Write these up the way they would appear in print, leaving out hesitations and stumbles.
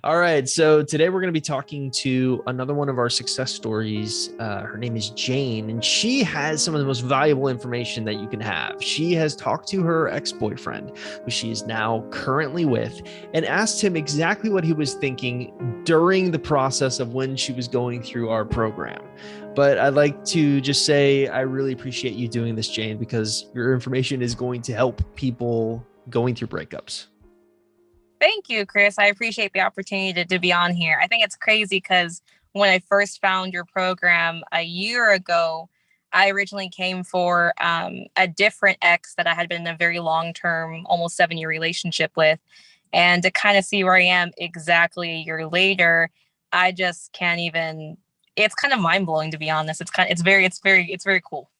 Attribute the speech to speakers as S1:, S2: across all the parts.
S1: All right. So today we're going to be talking to another one of our success stories. Her name is Jane, and she has some of the most valuable information that you can have. She has talked to her ex-boyfriend, who she is now currently with, and asked him exactly what he was thinking during the process of when she was going through our program. But I'd like to just say I really appreciate you doing this, Jane, because your information is going to help people going through breakups.
S2: Thank you, Chris. I appreciate the opportunity to be on here. I think it's crazy because when I first found your program a year ago, I originally came for a different ex that I had been in a very long term, almost 7 year relationship with. And to kind of see where I am exactly a year later, I just can't even. It's kind of mind blowing, to be honest. It's very cool.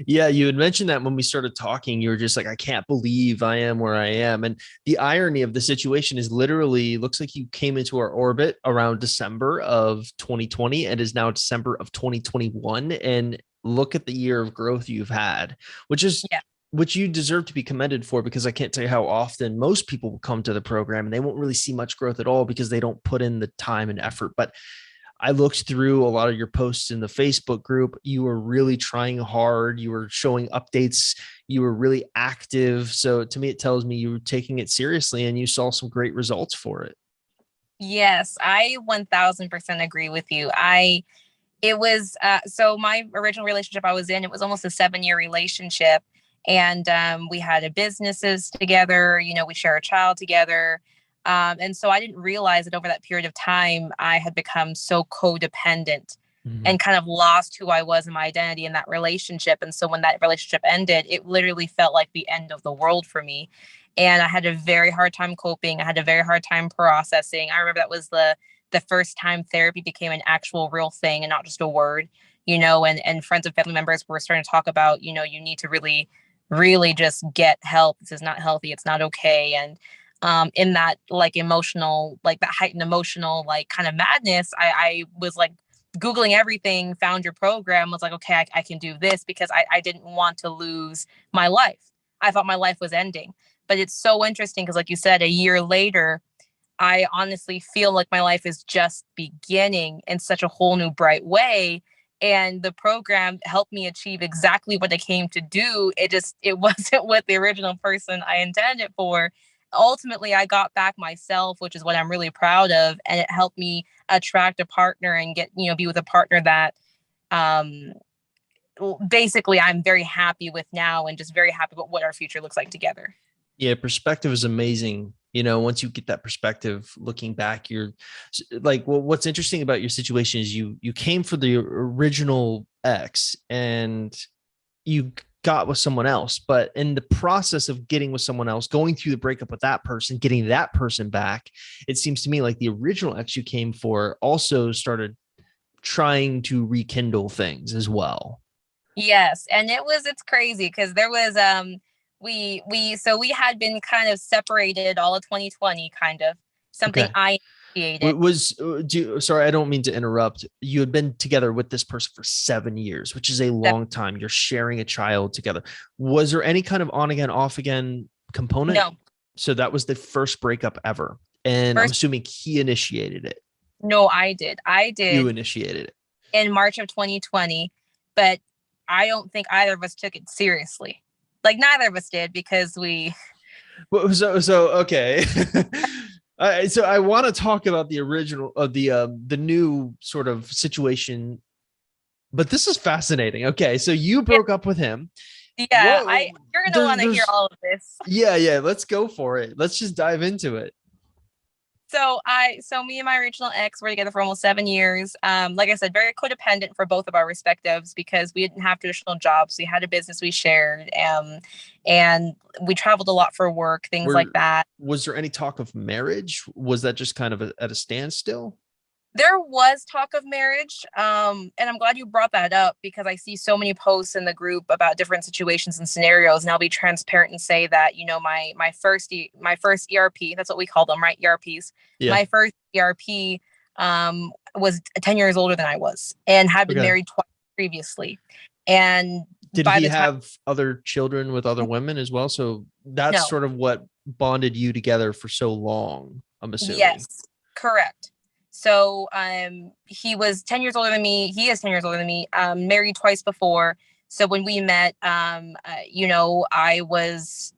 S1: Yeah, you had mentioned that when we started talking, you were just like, I can't believe I am where I am. And the irony of the situation is literally looks like you came into our orbit around December of 2020 and is now December of 2021. And look at the year of growth you've had, which is
S2: Yeah.
S1: which you deserve to be commended for, because I can't tell you how often most people will come to the program and they won't really see much growth at all because they don't put in the time and effort. But I looked through a lot of your posts in the Facebook group. You were really trying hard. You were showing updates. You were really active. So to me, it tells me you were taking it seriously and you saw some great results for it.
S2: Yes, I 1000% agree with you. It was so my original relationship I was in, it was almost a 7 year relationship. And we had a businesses together, we share a child together. And so I didn't realize that over that period of time, I had become so codependent
S1: Mhm.
S2: and kind of lost who I was and my identity in that relationship. And so when that relationship ended, it literally felt like the end of the world for me. And I had a very hard time coping. I had a very hard time processing. I remember that was the first time therapy became an actual real thing and not just a word, and friends and family members were starting to talk about, you need to really, really just get help. This is not healthy. It's not okay. And in that like emotional, like that heightened emotional, like kind of madness, I was like Googling everything, found your program, was like, okay, I can do this because I didn't want to lose my life. I thought my life was ending. But it's so interesting because, like you said, a year later, I honestly feel like my life is just beginning in such a whole new bright way. And the program helped me achieve exactly what I came to do. It wasn't what the original person I intended it for. Ultimately, I got back myself, which is what I'm really proud of. And it helped me attract a partner and be with a partner that um, basically I'm very happy with now and just very happy with what our future looks like together.
S1: Yeah, perspective is amazing. Once you get that perspective, looking back, you're like, well, what's interesting about your situation is you came for the original ex and you got with someone else, but in the process of getting with someone else, going through the breakup with that person, getting that person back, it seems to me like the original ex you came for also started trying to rekindle things as well.
S2: Yes, and it's crazy because there was we had been kind of separated all of 2020, kind of something
S1: Okay.
S2: I initiated.
S1: Sorry, I don't mean to interrupt. You had been together with this person for 7 years, which is a
S2: That,
S1: long time. You're sharing a child together. Was there any kind of on again, off again component?
S2: no,
S1: So that was the first breakup ever. And I'm
S2: first,
S1: assuming he initiated it.
S2: no, I
S1: You
S2: did
S1: initiated it.
S2: in March of 2020, but I don't think either of us took it seriously. Like neither of us did because we.
S1: So okay. So I want to talk about the original of the new sort of situation, but this is fascinating. Okay, so you
S2: Yeah,
S1: broke up with him.
S2: yeah,
S1: What
S2: you're gonna
S1: there's
S2: want to hear
S1: there's
S2: all of this.
S1: yeah, let's go for it. Let's just dive into it.
S2: So me and my original ex were together for almost 7 years. Like I said, very codependent for both of our respectives because we didn't have traditional jobs. We had a business we shared, and we traveled a lot for work, things like
S1: Were
S2: that.
S1: Was there any talk of marriage? Was that just kind of at a standstill?
S2: There was talk of marriage, and I'm glad you brought that up because I see so many posts in the group about different situations and scenarios. And I'll be transparent and say that my first ERP, that's what we call them, right? ERPs.
S1: Yeah.
S2: My first ERP was 10 years older than I was and had been
S1: Okay.
S2: married twice previously. And
S1: Did
S2: by
S1: he
S2: the time,
S1: have other children with other women as well? So that's
S2: no,
S1: sort of what bonded you together for so long, I'm assuming.
S2: yes, Correct. So he was 10 years older than me. He is 10 years older than me. Married twice before. So when we met, I was,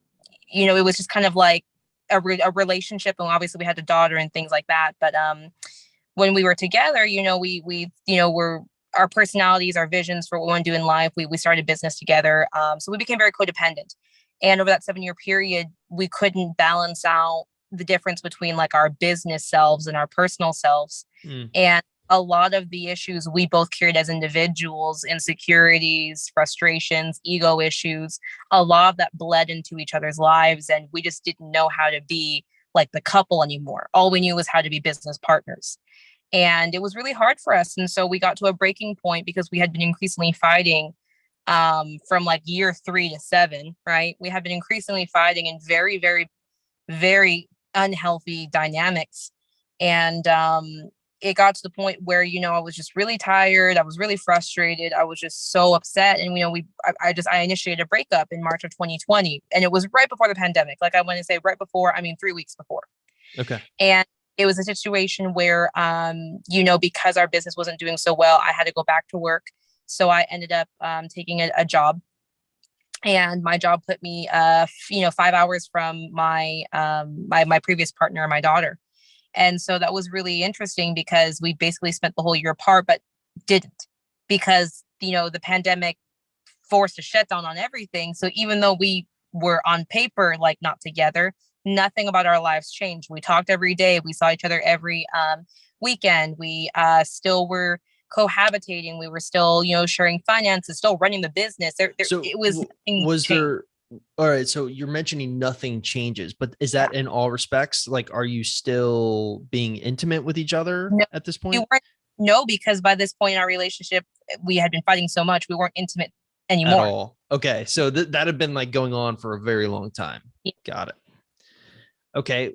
S2: it was just kind of like a relationship. And obviously we had a daughter and things like that. But when we were together, we're our personalities, our visions for what we want to do in life. We started business together. So we became very codependent. And over that 7-year period, we couldn't balance out the difference between like our business selves and our personal selves. And a lot of the issues we both carried as individuals, insecurities, frustrations, ego issues, a lot of that bled into each other's lives. And we just didn't know how to be like the couple anymore. All we knew was how to be business partners. And it was really hard for us. And so we got to a breaking point because we had been increasingly fighting from like year 3 to 7, right? We had been increasingly fighting in very, very, very unhealthy dynamics. And it got to the point where, I was just really tired. I was really frustrated. I was just so upset. And, I initiated a breakup in March of 2020. And it was right before the pandemic. Like I want to say right before, 3 weeks before.
S1: Okay.
S2: And it was a situation where, because our business wasn't doing so well, I had to go back to work. So I ended up taking a job. And my job put me, 5 hours from my my previous partner and my daughter. And so that was really interesting because we basically spent the whole year apart, but didn't, because, the pandemic forced a shutdown on everything. So even though we were on paper, like not together, nothing about our lives changed. We talked every day. We saw each other every weekend. We still were cohabitating. We were still, sharing finances, still running the business.
S1: So
S2: it was
S1: there, all right. So you're mentioning nothing changes, but is that in all respects? Like, are you still being intimate with each other at this point?
S2: No, because by this point in our relationship, we had been fighting so much, we weren't intimate anymore.
S1: At all. Okay. So that had been like going on for a very long time. Yeah. Got it. Okay.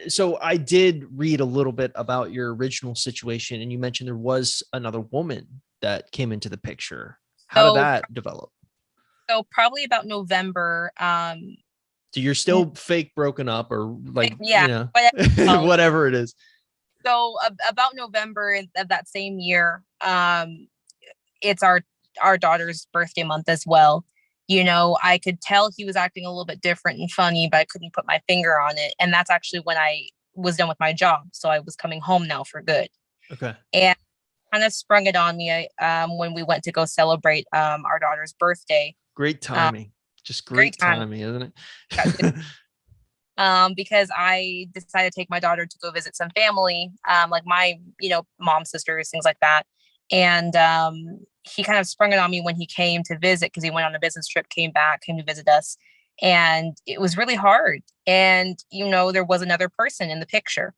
S1: So I did read a little bit about your original situation, and you mentioned there was another woman that came into the picture. How did that develop?
S2: So probably about November.
S1: So you're still fake broken up, or like,
S2: whatever,
S1: whatever it is.
S2: So about November of that same year, it's our daughter's birthday month as well. I could tell he was acting a little bit different and funny, but I couldn't put my finger on it. And that's actually when I was done with my job. So I was coming home now for good.
S1: Okay.
S2: And kind of sprung it on me when we went to go celebrate our daughter's birthday.
S1: Great timing. Just great timing, isn't it?
S2: Because I decided to take my daughter to go visit some family, like my, mom, sisters, things like that. And he kind of sprung it on me when he came to visit, because he went on a business trip, came to visit us. And it was really hard. And, there was another person in the picture.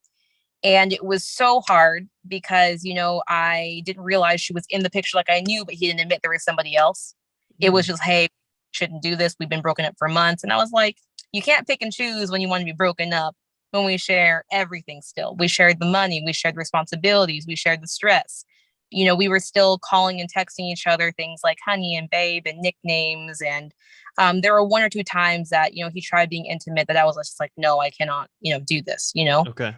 S2: And it was so hard because, I didn't realize she was in the picture like I knew, but he didn't admit there was somebody else. It was just, hey, shouldn't do this. We've been broken up for months. And I was like, you can't pick and choose when you want to be broken up, when we share everything still. We shared the money, we shared the responsibilities, we shared the stress. We were still calling and texting each other things like honey and babe and nicknames. And there were 1 or 2 times that, he tried being intimate, that I was just like, no, I cannot, do this,
S1: Okay.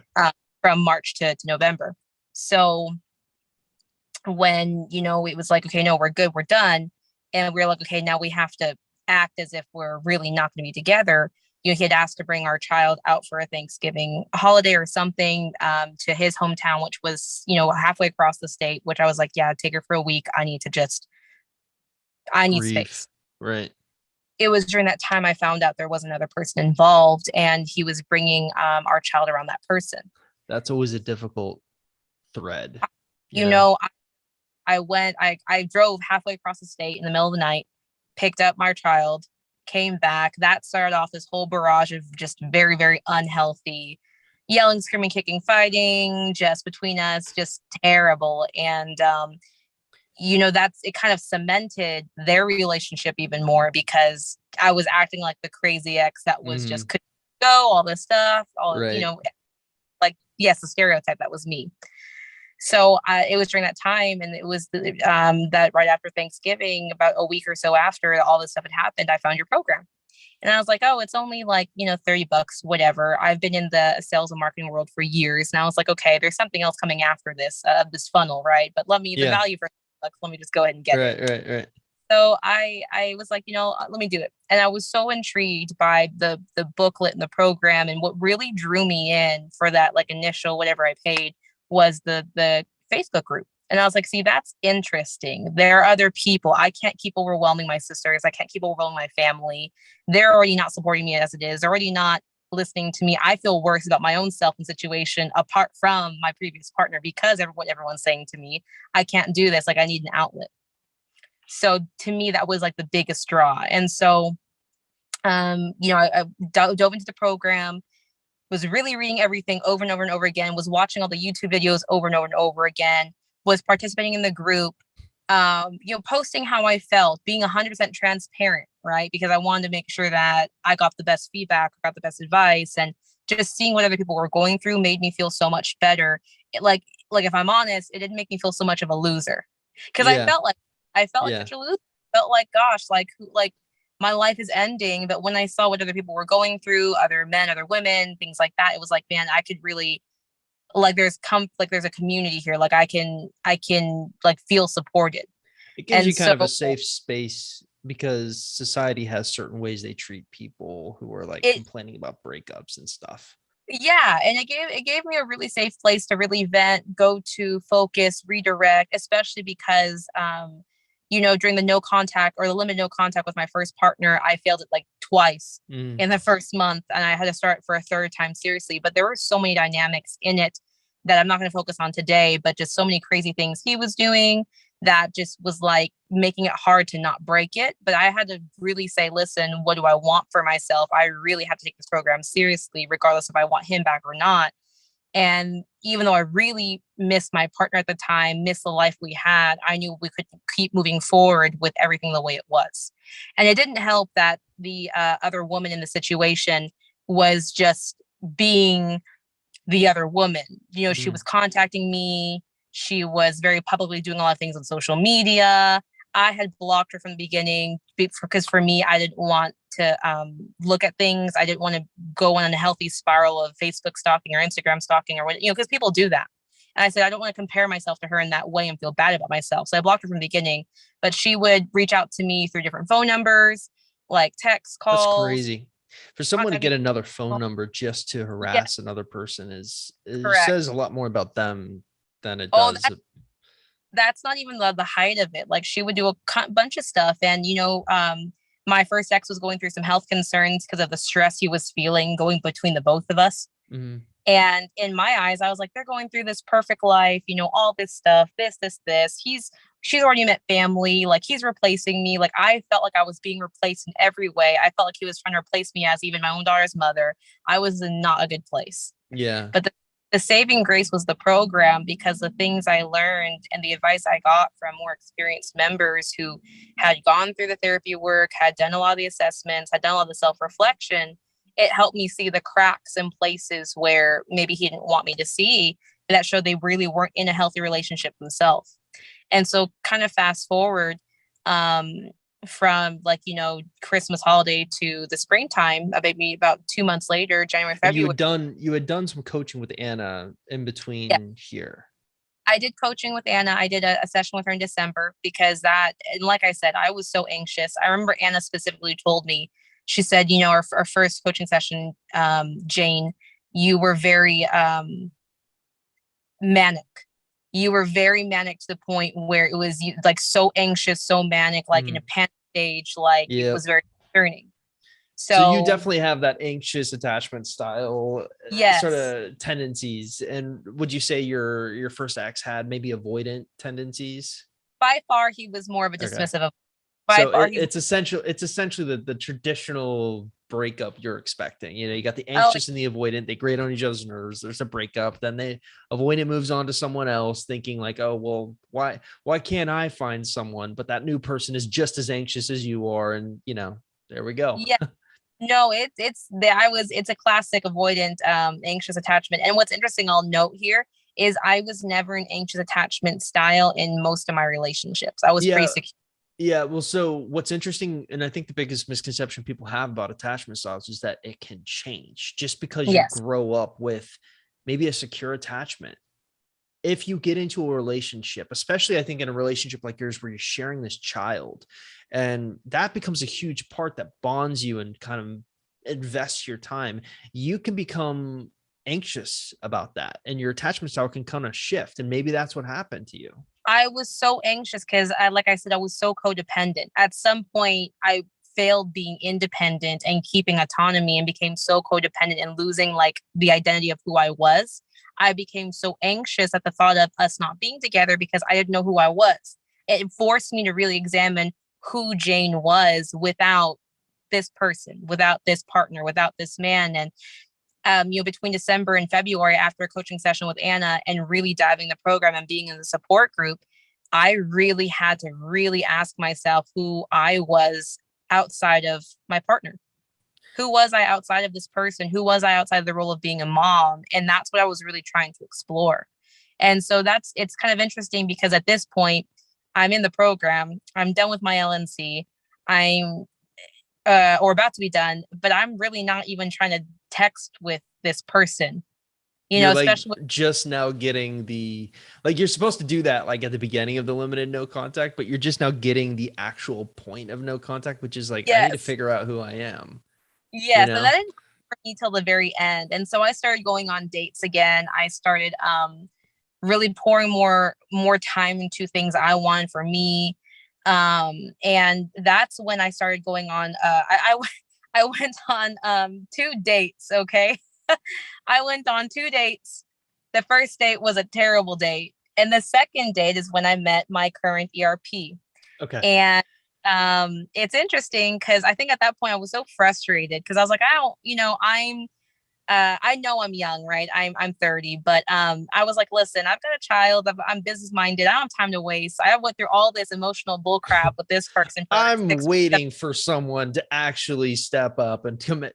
S2: From March to November. So when, it was like, okay, no, we're good, we're done. And we were like, okay, now we have to act as if we're really not going to be together. He had asked to bring our child out for a Thanksgiving holiday or something to his hometown, which was, halfway across the state, which I was like, yeah, take her for a week. I need space.
S1: Right.
S2: It was during that time I found out there was another person involved, and he was bringing our child around that person.
S1: That's always a difficult thread.
S2: I drove halfway across the state in the middle of the night, picked up my child, came back. That started off this whole barrage of just very, very unhealthy yelling, screaming, kicking, fighting just between us, just terrible. And, it kind of cemented their relationship even more, because I was acting like the crazy ex that was just couldn't go, all this stuff,
S1: right.
S2: Like, yes, the stereotype, that was me. So it was during that time, and it was that right after Thanksgiving, about a week or so after all this stuff had happened, I found your program. And I was like, oh, it's only like, $30, whatever. I've been in the sales and marketing world for years. And I was like, okay, there's something else coming after this funnel, right? But the
S1: Yeah.
S2: value for bucks, let me just go ahead and get it.
S1: Right.
S2: So I was like, let me do it. And I was so intrigued by the booklet and the program. And what really drew me in for that like initial whatever I paid was the Facebook group. And I was like, see, that's interesting. There are other people. I can't keep overwhelming my sisters. I can't keep overwhelming my family. They're already not supporting me as it is. They're already not listening to me. I feel worse about my own self and situation apart from my previous partner because of what everyone's saying to me. I can't do this. Like I need an outlet. So to me, that was like the biggest draw. And so, I dove into the program, was really reading everything over and over and over again, was watching all the YouTube videos over and over and over again, was participating in the group, posting how I felt, being 100% transparent, right? Because I wanted to make sure that I got the best feedback, got the best advice, and just seeing what other people were going through made me feel so much better. Like if I'm honest, it didn't make me feel so much of a loser because
S1: Yeah.
S2: I felt like such a loser. I felt like, gosh, like my life is ending. But when I saw what other people were going through, other men, other women, things like that, it was like, man, I could really there's a community here. Like I can like feel supported.
S1: It gives you kind of a safe space because society has certain ways they treat people who are like complaining about breakups and stuff.
S2: Yeah. And it gave me a really safe place to really vent, go to, focus, redirect, especially because, during the no contact or the limited no contact with my first partner, I failed it like twice in the first month. And I had to start for a third time seriously. But there were so many dynamics in it that I'm not going to focus on today, but just so many crazy things he was doing that just was like making it hard to not break it. But I had to really say, listen, what do I want for myself? I really have to take this program seriously, regardless if I want him back or not. And even though I really missed my partner at the time, missed the life we had, I knew we could keep moving forward with everything the way it was. And it didn't help that the other woman in the situation was just being the other woman. She was contacting me. She was very publicly doing a lot of things on social media. I had blocked her from the beginning because for me, I didn't want to look at things. I didn't want to go on a healthy spiral of Facebook stalking or Instagram stalking or what, because people do that. And I said, I don't want to compare myself to her in that way and feel bad about myself. So I blocked her from the beginning, but she would reach out to me through different phone numbers, like text calls.
S1: That's crazy. For someone to get another phone number just to harass another person says a lot more about them than it does.
S2: That's not even the height of it. Like she would do a bunch of stuff. And, my first ex was going through some health concerns because of the stress he was feeling going between the both of us. Mm-hmm. And in my eyes, I was like, they're going through this perfect life, all this stuff, this. She's already met family. Like he's replacing me. Like I felt like I was being replaced in every way. I felt like he was trying to replace me as even my own daughter's mother. I was in not a good place.
S1: Yeah.
S2: But the saving grace was the program, because the things I learned and the advice I got from more experienced members who had gone through the therapy work, had done a lot of the assessments, had done a lot of the self-reflection, it helped me see the cracks in places where maybe he didn't want me to see, that showed they really weren't in a healthy relationship themselves. And so kind of fast forward from Christmas holiday to the springtime, maybe about 2 months later, January, February.
S1: You had done some coaching with Anna in between here.
S2: I did coaching with Anna. I did a session with her in December because and like I said, I was so anxious. I remember Anna specifically told me, she said, our first coaching session, Jane, you were very manic. You were very manic to the point where it was like so anxious, so manic, like in a panic stage, like it was very concerning.
S1: So you definitely have that anxious attachment style sort of tendencies. And would you say your first ex had maybe avoidant tendencies?
S2: By far, he was more of a dismissive.
S1: Okay. So it's essentially the traditional breakup you're expecting. You got the anxious and the avoidant. They grate on each other's nerves. There's a breakup. Then the avoidant moves on to someone else, thinking like, oh, well, why can't I find someone? But that new person is just as anxious as you are. And, there we go.
S2: Yeah. No, it's a classic avoidant, anxious attachment. And what's interesting, I'll note here, is I was never an anxious attachment style in most of my relationships. I was pretty secure.
S1: Yeah, well, so what's interesting, and I think the biggest misconception people have about attachment styles is that it can change just because you
S2: Yes.
S1: grow up with maybe a secure attachment. If you get into a relationship, especially I think in a relationship like yours where you're sharing this child, and that becomes a huge part that bonds you and kind of invests your time, you can become anxious about that and your attachment style can kind of shift. And maybe that's what happened to you.
S2: I was so anxious because like I said, I was so codependent. At some point, I failed being independent and keeping autonomy and became so codependent and losing like the identity of who I was. I became so anxious at the thought of us not being together because I didn't know who I was. It forced me to really examine who Jane was without this person, without this partner, without this man. And between December and February after a coaching session with Anna and really diving the program and being in the support group, I really had to really ask myself who I was outside of my partner. Who was I outside of this person? Who was I outside of the role of being a mom? And that's what I was really trying to explore. And so it's kind of interesting because at this point, I'm in the program, I'm done with my LNC, I'm or about to be done, but I'm really not even trying to text with this person,
S1: You're like
S2: especially with,
S1: just now getting the, like you're supposed to do that like at the beginning of the limited no contact, but you're just now getting the actual point of no contact, which is like, I need to
S2: yes,
S1: figure out who I am, you
S2: yes. And that
S1: know?
S2: didn't happen for me till the very end. And so I started going on dates again. I started really pouring more time into things I wanted for me. And that's when I started going on I went on 2 dates, okay? I went on 2 dates. The first date was a terrible date. And the second date is when I met my current ERP.
S1: Okay.
S2: And it's interesting because I think at that point I was so frustrated because I was like, I don't, I know I'm young, right? I'm 30, but I was like, listen, I've got a child, I'm business minded, I don't have time to waste. I went through all this emotional bull crap with this person for like
S1: I'm
S2: 6
S1: waiting for someone to actually step up and commit,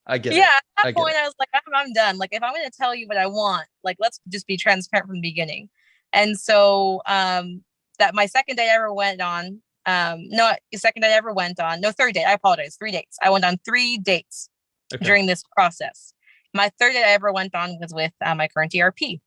S1: I get
S2: Yeah,
S1: it.
S2: at that
S1: I get
S2: point
S1: it.
S2: I was like, I'm done. Like if I'm gonna tell you what I want, like let's just be transparent from the beginning. And so that my second date I ever went on, no, second date I ever went on, no, third date, I apologize, 3 dates. I went on 3 dates
S1: Okay.
S2: during this process. My third date I ever went on was with my current ERP.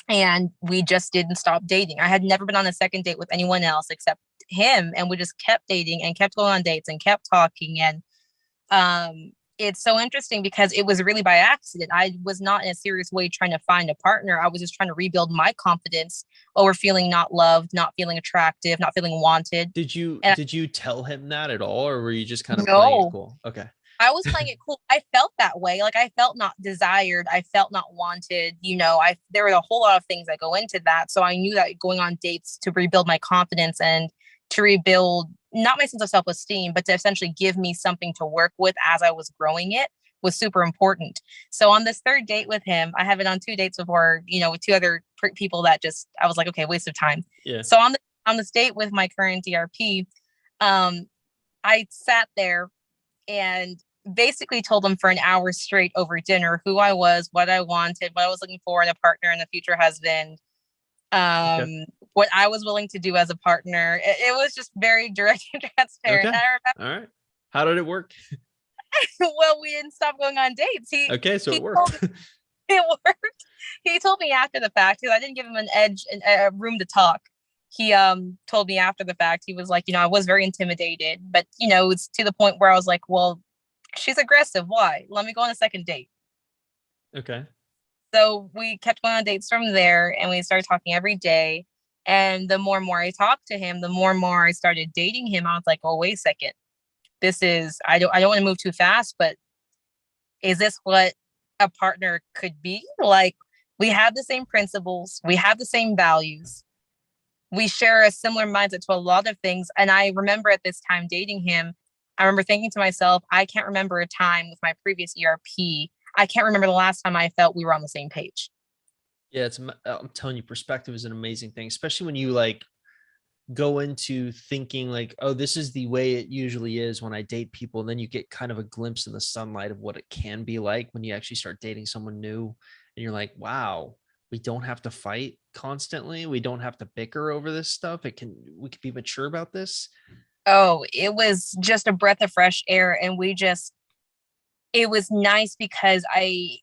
S2: And we just didn't stop dating. I had never been on a second date with anyone else except him. And we just kept dating and kept going on dates and kept talking. And it's so interesting because it was really by accident. I was not in a serious way trying to find a partner. I was just trying to rebuild my confidence over feeling not loved, not feeling attractive, not feeling wanted.
S1: Did you
S2: And
S1: did you tell him that at all, or were you just kind of playing it
S2: no,
S1: cool? Okay.
S2: I was playing it cool. I felt that way. Like I felt not desired. I felt not wanted. I there were a whole lot of things that go into that. So I knew that going on dates to rebuild my confidence and to rebuild not my sense of self-esteem, but to essentially give me something to work with as I was growing it was super important. So on this third date with him, I have it on 2 dates before, with two other people that just I was like, okay, waste of time.
S1: Yeah.
S2: So on this date with my current DRP, um, I sat there and basically told them for an hour straight over dinner who I was, what I wanted, what I was looking for in a partner and a future husband,
S1: Okay.
S2: what I was willing to do as a partner. It was just very direct and transparent.
S1: Okay.
S2: I
S1: All right. How did it work?
S2: remember, well, we didn't stop going on dates.
S1: Okay, so
S2: He
S1: it
S2: told
S1: worked.
S2: me it worked. He told me after the fact because I didn't give him an edge and a room to talk. He told me after the fact. He was like, I was very intimidated, but it's to the point where I was like, well, she's aggressive. Why? Let me go on a second date.
S1: Okay.
S2: So we kept going on dates from there and we started talking every day. And the more and more I talked to him, the more and more I started dating him. I was like, oh, wait a second. I don't want to move too fast, but is this what a partner could be? Like we have the same principles, we have the same values, we share a similar mindset to a lot of things. And I remember at this time dating him, I remember thinking to myself, I can't remember a time with my previous ERP. I can't remember the last time I felt we were on the same page.
S1: Yeah, I'm telling you, perspective is an amazing thing, especially when you like go into thinking like, oh, this is the way it usually is when I date people. And then you get kind of a glimpse in the sunlight of what it can be like when you actually start dating someone new. And you're like, wow, we don't have to fight constantly. We don't have to bicker over this stuff. We can be mature about this.
S2: Oh, it was just a breath of fresh air. And it was nice because I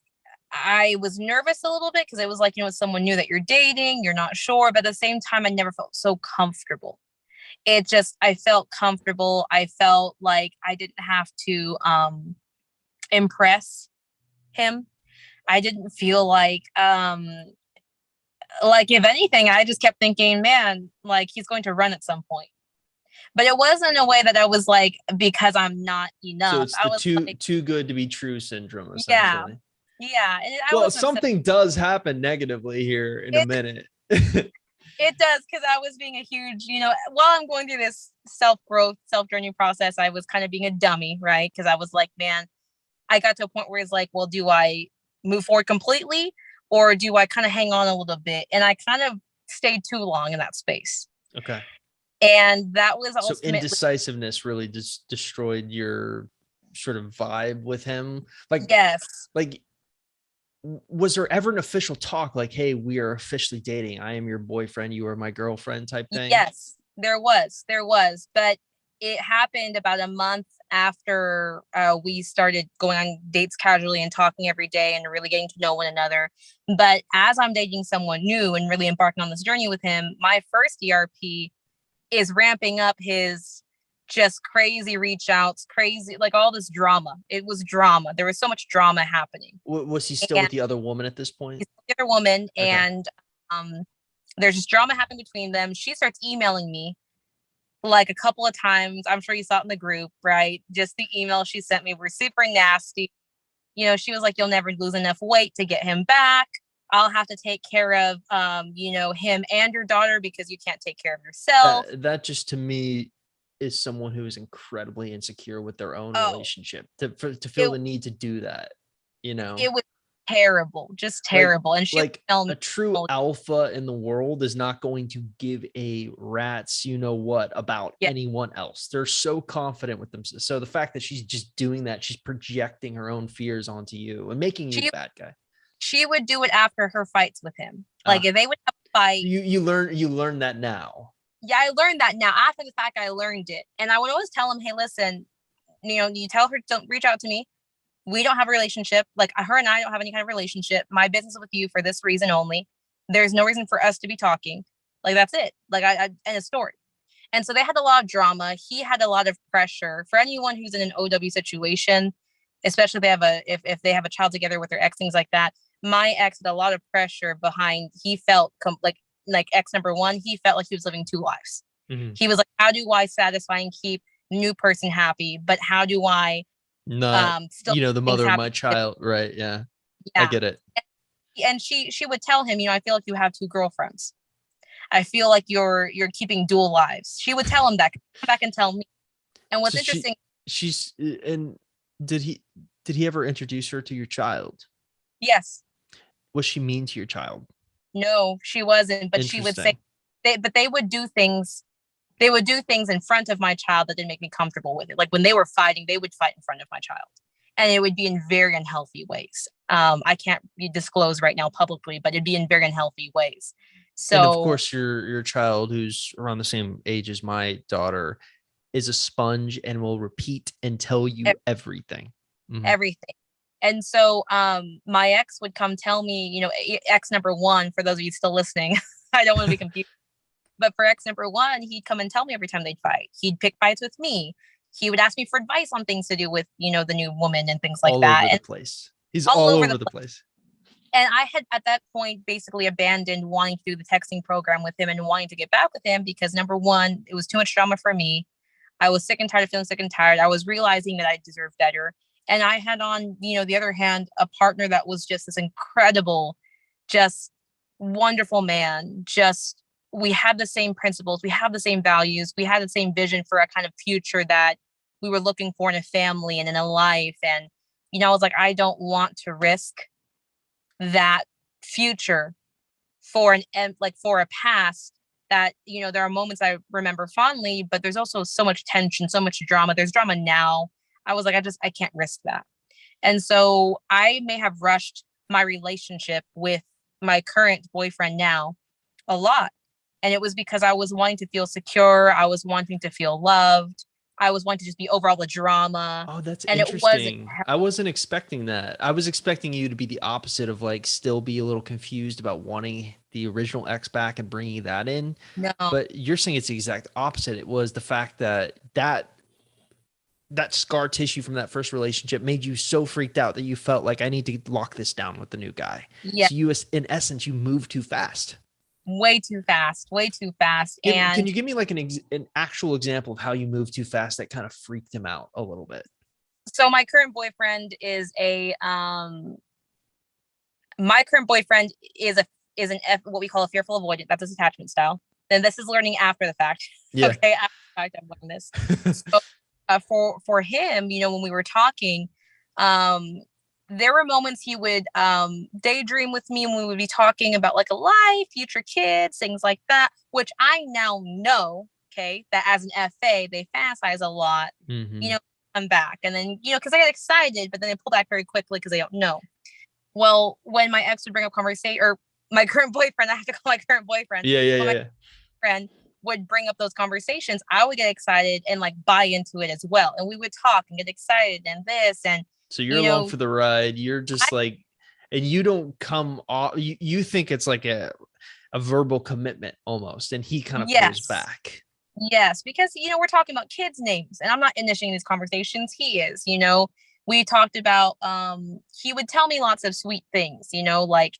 S2: was nervous a little bit because it was like, it's someone new that you're dating, you're not sure, but at the same time, I never felt so comfortable. I felt comfortable. I felt like I didn't have to impress him. I didn't feel like if anything, I just kept thinking, man, like he's going to run at some point. But it wasn't a way that I was like, because I'm not enough.
S1: So it's
S2: I
S1: the
S2: was
S1: too good to be true syndrome,
S2: yeah,
S1: essentially.
S2: yeah. And
S1: Well, something does happen negatively here in a minute.
S2: It does, because I was being a huge, while I'm going through this self-growth, self-journey process, I was kind of being a dummy, right? Because I was like, man, I got to a point where it's like, well, do I move forward completely or do I kind of hang on a little bit? And I kind of stayed too long in that space.
S1: Okay.
S2: And that was
S1: so indecisiveness really just destroyed your sort of vibe with him. Like,
S2: yes.
S1: Like, was there ever an official talk like, hey, we are officially dating, I am your boyfriend, you are my girlfriend type thing?
S2: Yes, there was, but it happened about a month after we started going on dates casually and talking every day and really getting to know one another. But as I'm dating someone new and really embarking on this journey with him, my first ERP is ramping up his just crazy reach outs, crazy, like all this drama. It was drama. There was so much drama happening.
S1: Was he still with the other woman at this point?
S2: The other woman. Okay. And there's just drama happening between them. She starts emailing me like a couple of times. I'm sure you saw it in the group, right? Just the email she sent me were super nasty. She was like, you'll never lose enough weight to get him back. I'll have to take care of, him and your daughter because you can't take care of yourself.
S1: That just, to me, is someone who is incredibly insecure with their own relationship to feel the need to do that.
S2: It was terrible, just terrible. And she
S1: like a true alpha in the world is not going to give a rat's what about anyone else. They're so confident with themselves. So the fact that she's just doing that, she's projecting her own fears onto you and making you a bad guy. She
S2: would do it after her fights with him. Like if they would have a fight.
S1: You learn that now.
S2: Yeah, I learned that now. After the fact, I learned it. And I would always tell him, hey, listen, you tell her, don't reach out to me. We don't have a relationship. Like her and I don't have any kind of relationship. My business is with you for this reason only. There's no reason for us to be talking. Like, that's it. Like I end a story. And so they had a lot of drama. He had a lot of pressure. For anyone who's in an OW situation, especially if they have a child together with their ex, things like that. My ex had a lot of pressure behind. He felt like ex number one, he felt like he was living two lives. Mm-hmm. He was like, how do I satisfy and keep new person happy? But how do I
S1: not still the mother of my child? Right. Yeah. I get it.
S2: And she would tell him, I feel like you have two girlfriends. I feel like you're keeping dual lives. She would tell him that. Come back and tell me. And what's interesting,
S1: did he ever introduce her to your child?
S2: Yes.
S1: Was she mean to your child?
S2: No, she wasn't. But she would say, they would do things. They would do things in front of my child that didn't make me comfortable with it. Like when they were fighting, they would fight in front of my child, and it would be in very unhealthy ways. I can't disclose right now publicly, but it'd be in very unhealthy ways. So,
S1: and of course, your child, who's around the same age as my daughter, is a sponge and will repeat and tell you everything.
S2: Mm-hmm. Everything. And so my ex would come tell me, ex number one, for those of you still listening, I don't want to be confused. But for ex number one, he'd come and tell me every time they'd fight. He'd pick fights with me. He would ask me for advice on things to do with, the new woman and things like that.
S1: All over the place. He's all over the place.
S2: And I had at that point basically abandoned wanting to do the texting program with him and wanting to get back with him because number one, it was too much drama for me. I was sick and tired of feeling sick and tired. I was realizing that I deserved better. And I had on, the other hand, a partner that was just this incredible, just wonderful man. Just, we had the same principles. We have the same values. We had the same vision for a kind of future that we were looking for in a family and in a life. And, I was like, I don't want to risk that future for a past that, there are moments I remember fondly, but there's also so much tension, so much drama. There's drama now. I was like, I can't risk that. And so I may have rushed my relationship with my current boyfriend now a lot. And it was because I was wanting to feel secure. I was wanting to feel loved. I was wanting to just be over all the drama.
S1: Oh, that's
S2: And it wasn't,
S1: interesting. I wasn't expecting that. I was expecting you to be the opposite of like still be a little confused about wanting the original ex back and bringing that in.
S2: no,
S1: But you're saying it's the exact opposite. It was the fact that scar tissue from that first relationship made you so freaked out that you felt like I need to lock this down with the new guy.
S2: yeah,
S1: So you, in essence, you moved too fast.
S2: way too fast, way too fast.
S1: Can
S2: And
S1: you give me like an actual example of how you moved too fast that kind of freaked him out a little bit?
S2: so my current boyfriend is an what we call a fearful avoidant. That's his attachment style. Then this is learning after the fact.
S1: Yeah.
S2: Okay, after the fact, I'm learning this. So for him, when we were talking, there were moments he would daydream with me, and we would be talking about like a life, future kids, things like that, which I now know, okay, that as an FA, they fantasize a lot,
S1: Mm-hmm.
S2: come back. And then, because I get excited, but then they pull back very quickly because they don't know. Well, when my ex would bring up conversation, or my current boyfriend, I have to call my current boyfriend. When my friend would bring up those conversations, I would get excited and like buy into it as well. And we would talk and get excited and this. And
S1: so you're along for the ride. You're just and you don't come off. You think it's like a verbal commitment almost, and he kind of pulls back.
S2: Yes, because we're talking about kids' names, and I'm not initiating these conversations. He is. We talked about. He would tell me lots of sweet things. Like,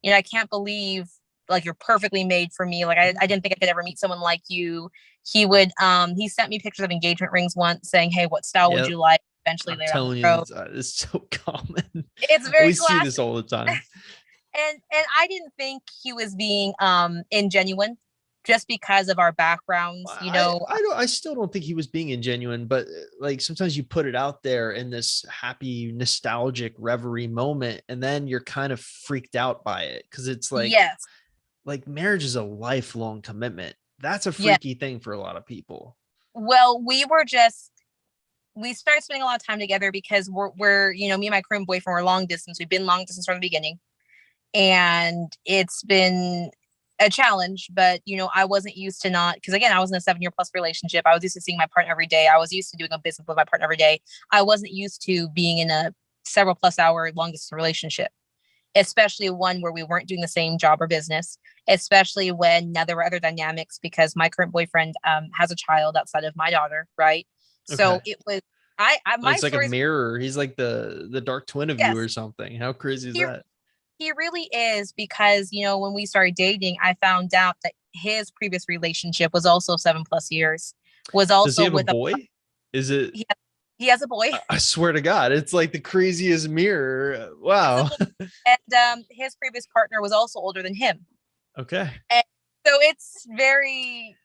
S2: I can't believe like you're perfectly made for me. Like I didn't think I could ever meet someone like you. He would. He sent me pictures of engagement rings once, saying, "Hey, what style would you like?" Eventually, later on the road.
S1: It's so common.
S2: It's very.
S1: We see this all the time.
S2: And I didn't think he was being ingenuine, just because of our backgrounds,
S1: I still don't think he was being ingenuine, but like sometimes you put it out there in this happy, nostalgic reverie moment, and then you're kind of freaked out by it because it's like,
S2: yes,
S1: like marriage is a lifelong commitment. That's a freaky thing for a lot of people.
S2: Well, we started spending a lot of time together because we're me and my current boyfriend were long distance. We've been long distance from the beginning, and it's been a challenge, but I wasn't used to not, because again, I was in a 7-year plus relationship. I was used to seeing my partner every day. I was used to doing a business with my partner every day. I wasn't used to being in a several plus hour long distance relationship, especially one where we weren't doing the same job or business, especially when now there were other dynamics because my current boyfriend has a child outside of my daughter, right? Okay. So it was
S1: it's like a mirror. He's like the dark twin of you or something. How crazy is that?
S2: He really is, because, when we started dating, I found out that his previous relationship was also 7+ years.
S1: Does he have with a boy? Is it?
S2: He has a boy.
S1: I swear to God, it's like the craziest mirror. Wow.
S2: And his previous partner was also older than him.
S1: Okay.
S2: And so it's very.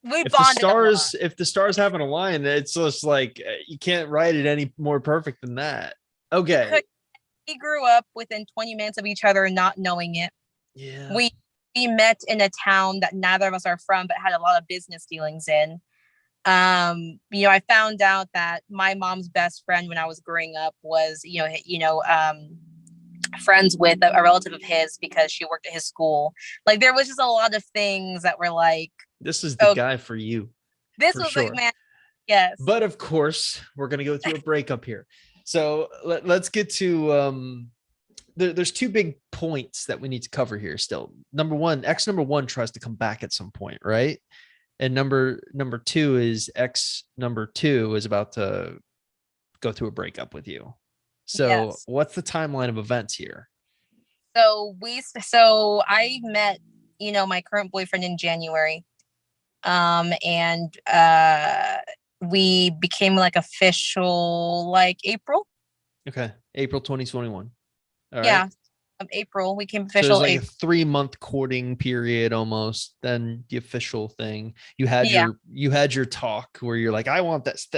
S1: If the stars happen to align, it's just like you can't write it any more perfect than that. Okay.
S2: We grew up within 20 minutes of each other, not knowing it.
S1: Yeah.
S2: We met in a town that neither of us are from, but had a lot of business dealings in. I found out that my mom's best friend when I was growing up was, friends with a relative of his because she worked at his school. Like there was just a lot of things that were like,
S1: this is the guy for you.
S2: This was sure. Like, man, yes.
S1: But of course, we're going to go through a breakup here. So let's get to, there's 2 big points that we need to cover here still. Number one tries to come back at some point, right? And number 2 is ex number 2 is about to go through a breakup with you. So what's the timeline of events here?
S2: So I met, my current boyfriend in January. And we became like official like April.
S1: Okay. April 2021. All
S2: yeah.
S1: Right.
S2: April. We came official.
S1: So there's like a 3-month courting period almost. Then the official thing. You had your talk where you're like, I want this.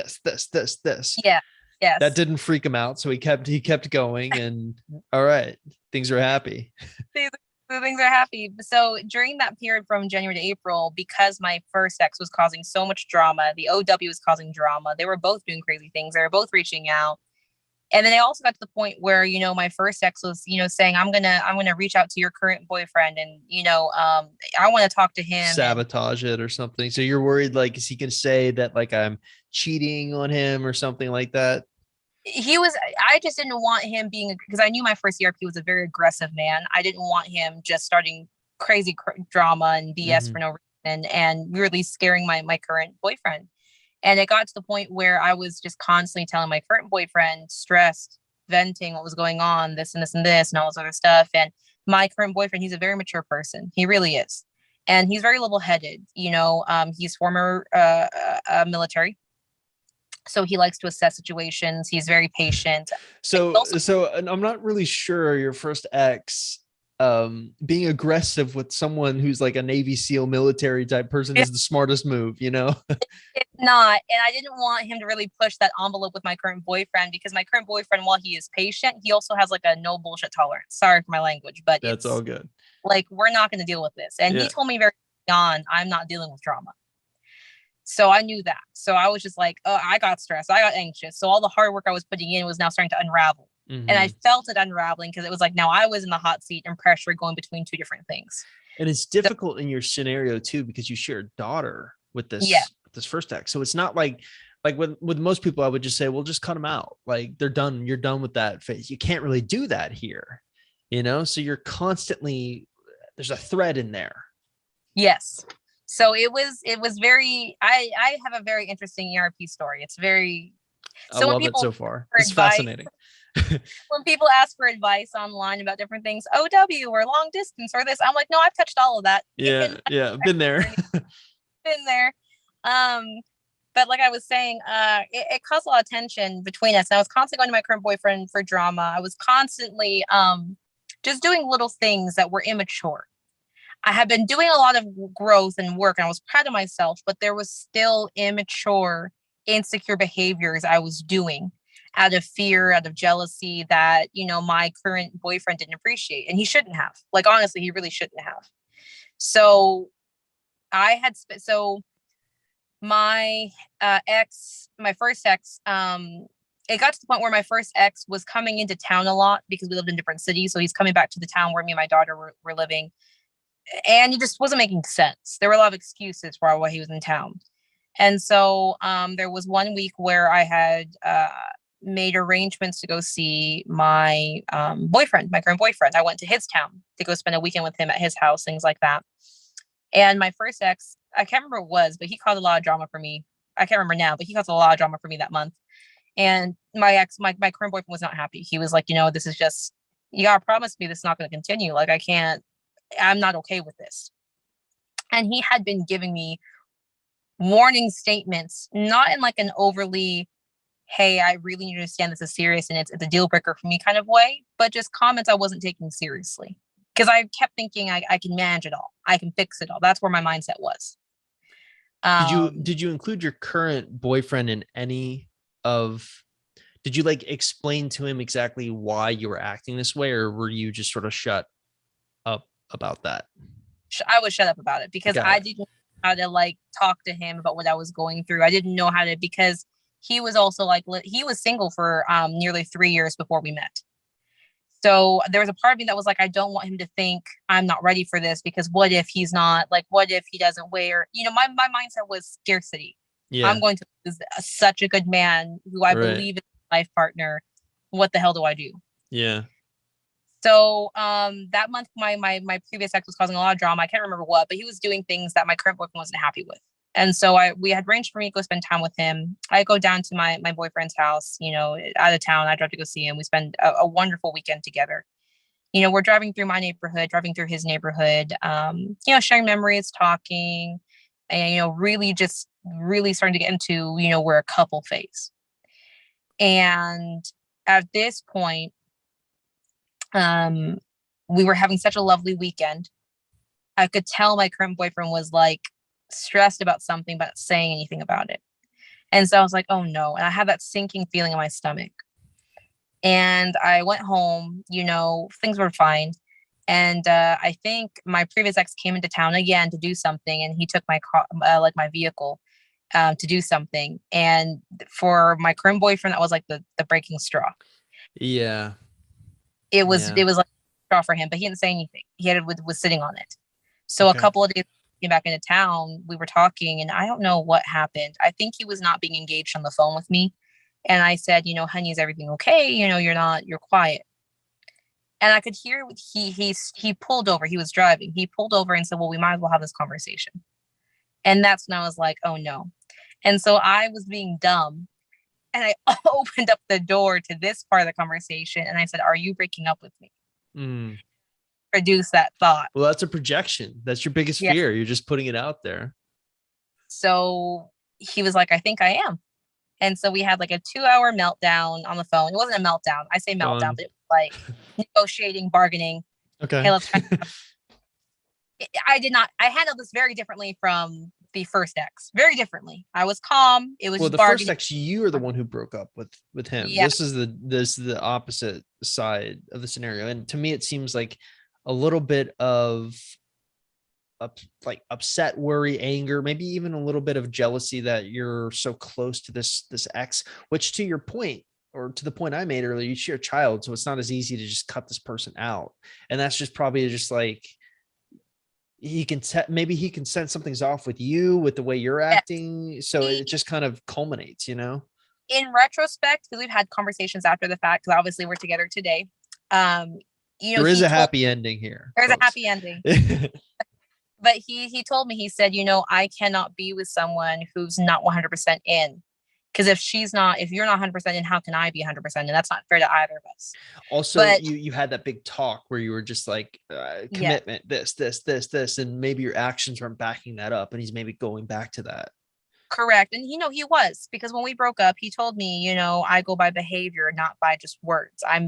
S2: Yeah. Yes.
S1: That didn't freak him out. So he kept going and all right. Things are happy.
S2: Things are happy. So during that period from January to April, because my first ex was causing so much drama, the OW was causing drama. They were both doing crazy things. They were both reaching out. And then I also got to the point where, my first ex was, saying, I'm gonna reach out to your current boyfriend, and, I want to talk to him. And
S1: Sabotage it or something. So you're worried, like, is he gonna say that like I'm cheating on him or something like that?
S2: I just didn't want him being, because I knew my first ERP was a very aggressive man. I didn't want him just starting crazy drama and BS for
S1: Mm-hmm.
S2: no reason and really scaring my current boyfriend. And it got to the point where I was just constantly telling my current boyfriend, stressed, venting what was going on, this and this and this and all this other stuff. And my current boyfriend, he's a very mature person. He really is. And he's very level headed. He's former military. So he likes to assess situations. He's very patient.
S1: And I'm not really sure your first ex being aggressive with someone who's like a Navy SEAL military type person is the smartest move, you know?
S2: It's not. And I didn't want him to really push that envelope with my current boyfriend, because my current boyfriend, while he is patient, he also has like a no bullshit tolerance. Sorry for my language, but
S1: That's all good.
S2: Like, we're not going to deal with this. And
S1: Yeah.
S2: he told me very on, I'm not dealing with drama. So I knew that. So I was just like, oh, I got stressed. I got anxious. So all the hard work I was putting in was now starting to unravel.
S1: Mm-hmm.
S2: And I felt it unraveling, because it was like, now I was in the hot seat and pressure going between two different things.
S1: And it's difficult in your scenario too, because you share a daughter with this, this first ex. So it's not like with most people, I would just say, well, just cut them out. Like, they're done. You're done with that phase. You can't really do that here, so you're constantly, there's a thread in there.
S2: Yes. So it was very, I have a very interesting ERP story. It's very,
S1: I love it so far. It's fascinating.
S2: When people ask for advice online about different things, OW or long distance or this, I'm like, no, I've touched all of that.
S1: Yeah. Been there.
S2: Been there. But like I was saying, it caused a lot of tension between us. And I was constantly going to my current boyfriend for drama. I was constantly just doing little things that were immature. I had been doing a lot of growth and work, and I was proud of myself, but there was still immature, insecure behaviors I was doing out of fear, out of jealousy, that, my current boyfriend didn't appreciate. And he shouldn't have. Like, honestly, he really shouldn't have. So my my first ex, it got to the point where my first ex was coming into town a lot, because we lived in different cities. So he's coming back to the town where me and my daughter were living. And it just wasn't making sense. There were a lot of excuses for why he was in town. And so there was one week where I had made arrangements to go see my boyfriend, my current boyfriend. I went to his town to go spend a weekend with him at his house, things like that. And my first ex, I can't remember what it was, but he caused a lot of drama for me. I can't remember now, but he caused a lot of drama for me that month. And my current boyfriend was not happy. He was like, this is just, you gotta promise me this is not going to continue. Like, I'm not okay with this. And he had been giving me warning statements, not in like an overly, hey, I really need to understand this is serious and it's a deal breaker for me kind of way, but just comments I wasn't taking seriously. Because I kept thinking I can manage it all. I can fix it all. That's where my mindset was.
S1: Did you include your current boyfriend in any of, did you like explain to him exactly why you were acting this way, or were you just sort of shut up about that?
S2: I was shut up about it, because I didn't know how to like talk to him about what I was going through. I didn't know how to, because he was also like, he was single for nearly 3 years before we met. So there was a part of me that was like, I don't want him to think I'm not ready for this, because what if he's not, like, what if he doesn't wear, my mindset was scarcity. Yeah. I'm going to lose such a good man who I believe is my life partner. What the hell do I do? Yeah. So that month, my previous ex was causing a lot of drama. I can't remember what, but he was doing things that my current boyfriend wasn't happy with. And so we had arranged for me to go spend time with him. I go down to my boyfriend's house, out of town. I drive to go see him. We spend a wonderful weekend together. We're driving through my neighborhood, driving through his neighborhood, sharing memories, talking, and, really starting to get into, we're a couple phase. And at this point, we were having such a lovely weekend. I could tell my current boyfriend was like stressed about something, but not saying anything about it. And so I was like, oh no. And I had that sinking feeling in my stomach. And I went home, things were fine. And I think my previous ex came into town again to do something. And he took my car, my vehicle, to do something. And for my current boyfriend, that was like the breaking straw.
S1: Yeah.
S2: It
S1: Yeah.
S2: was like a straw for him, but he didn't say anything. Was sitting on it. So a
S1: Okay.
S2: couple of days came back into town, we were talking, and I don't know what happened. I think he was not being engaged on the phone with me. And I said, honey, is everything okay? You're quiet. And I could hear he pulled over. He was driving. He pulled over and said, well, we might as well have this conversation. And that's when I was like, oh no. And so I was being dumb. And I opened up the door to this part of the conversation. And I said, are you breaking up with me?
S1: Mm.
S2: Produce that thought.
S1: Well, that's a projection. That's your biggest
S2: Yeah.
S1: fear. You're just putting it out there.
S2: So he was like, I think I am. And so we had like a 2-hour meltdown on the phone. It wasn't a meltdown. I say meltdown, but it was like negotiating, bargaining.
S1: Okay.
S2: Hey, let's try. I handled this very differently from the first ex. Very differently. I was calm. It was
S1: Well,
S2: just
S1: the
S2: bargaining.
S1: first ex, you are the one who broke up with him.
S2: Yeah.
S1: This is the opposite side of the scenario. And to me, it seems like a little bit of like upset, worry, anger, maybe even a little bit of jealousy that you're so close to this ex, which to your point, or to the point I made earlier, you share a child, so it's not as easy to just cut this person out. And that's just probably just like maybe he can sense something's off with you, with the way you're acting. So it just kind of culminates,
S2: In retrospect, because we've had conversations after the fact, because obviously we're together today.
S1: There is a happy ending here.
S2: There's a happy ending. But he told me, he said, I cannot be with someone who's not 100% in. Because if you're not 100% in, how can I be 100%? And that's not fair to either of us.
S1: Also, but you had that big talk where you were just like, commitment, this, and maybe your actions weren't backing that up. And he's maybe going back to that.
S2: Correct. And, he was, because when we broke up, he told me, I go by behavior, not by just words. I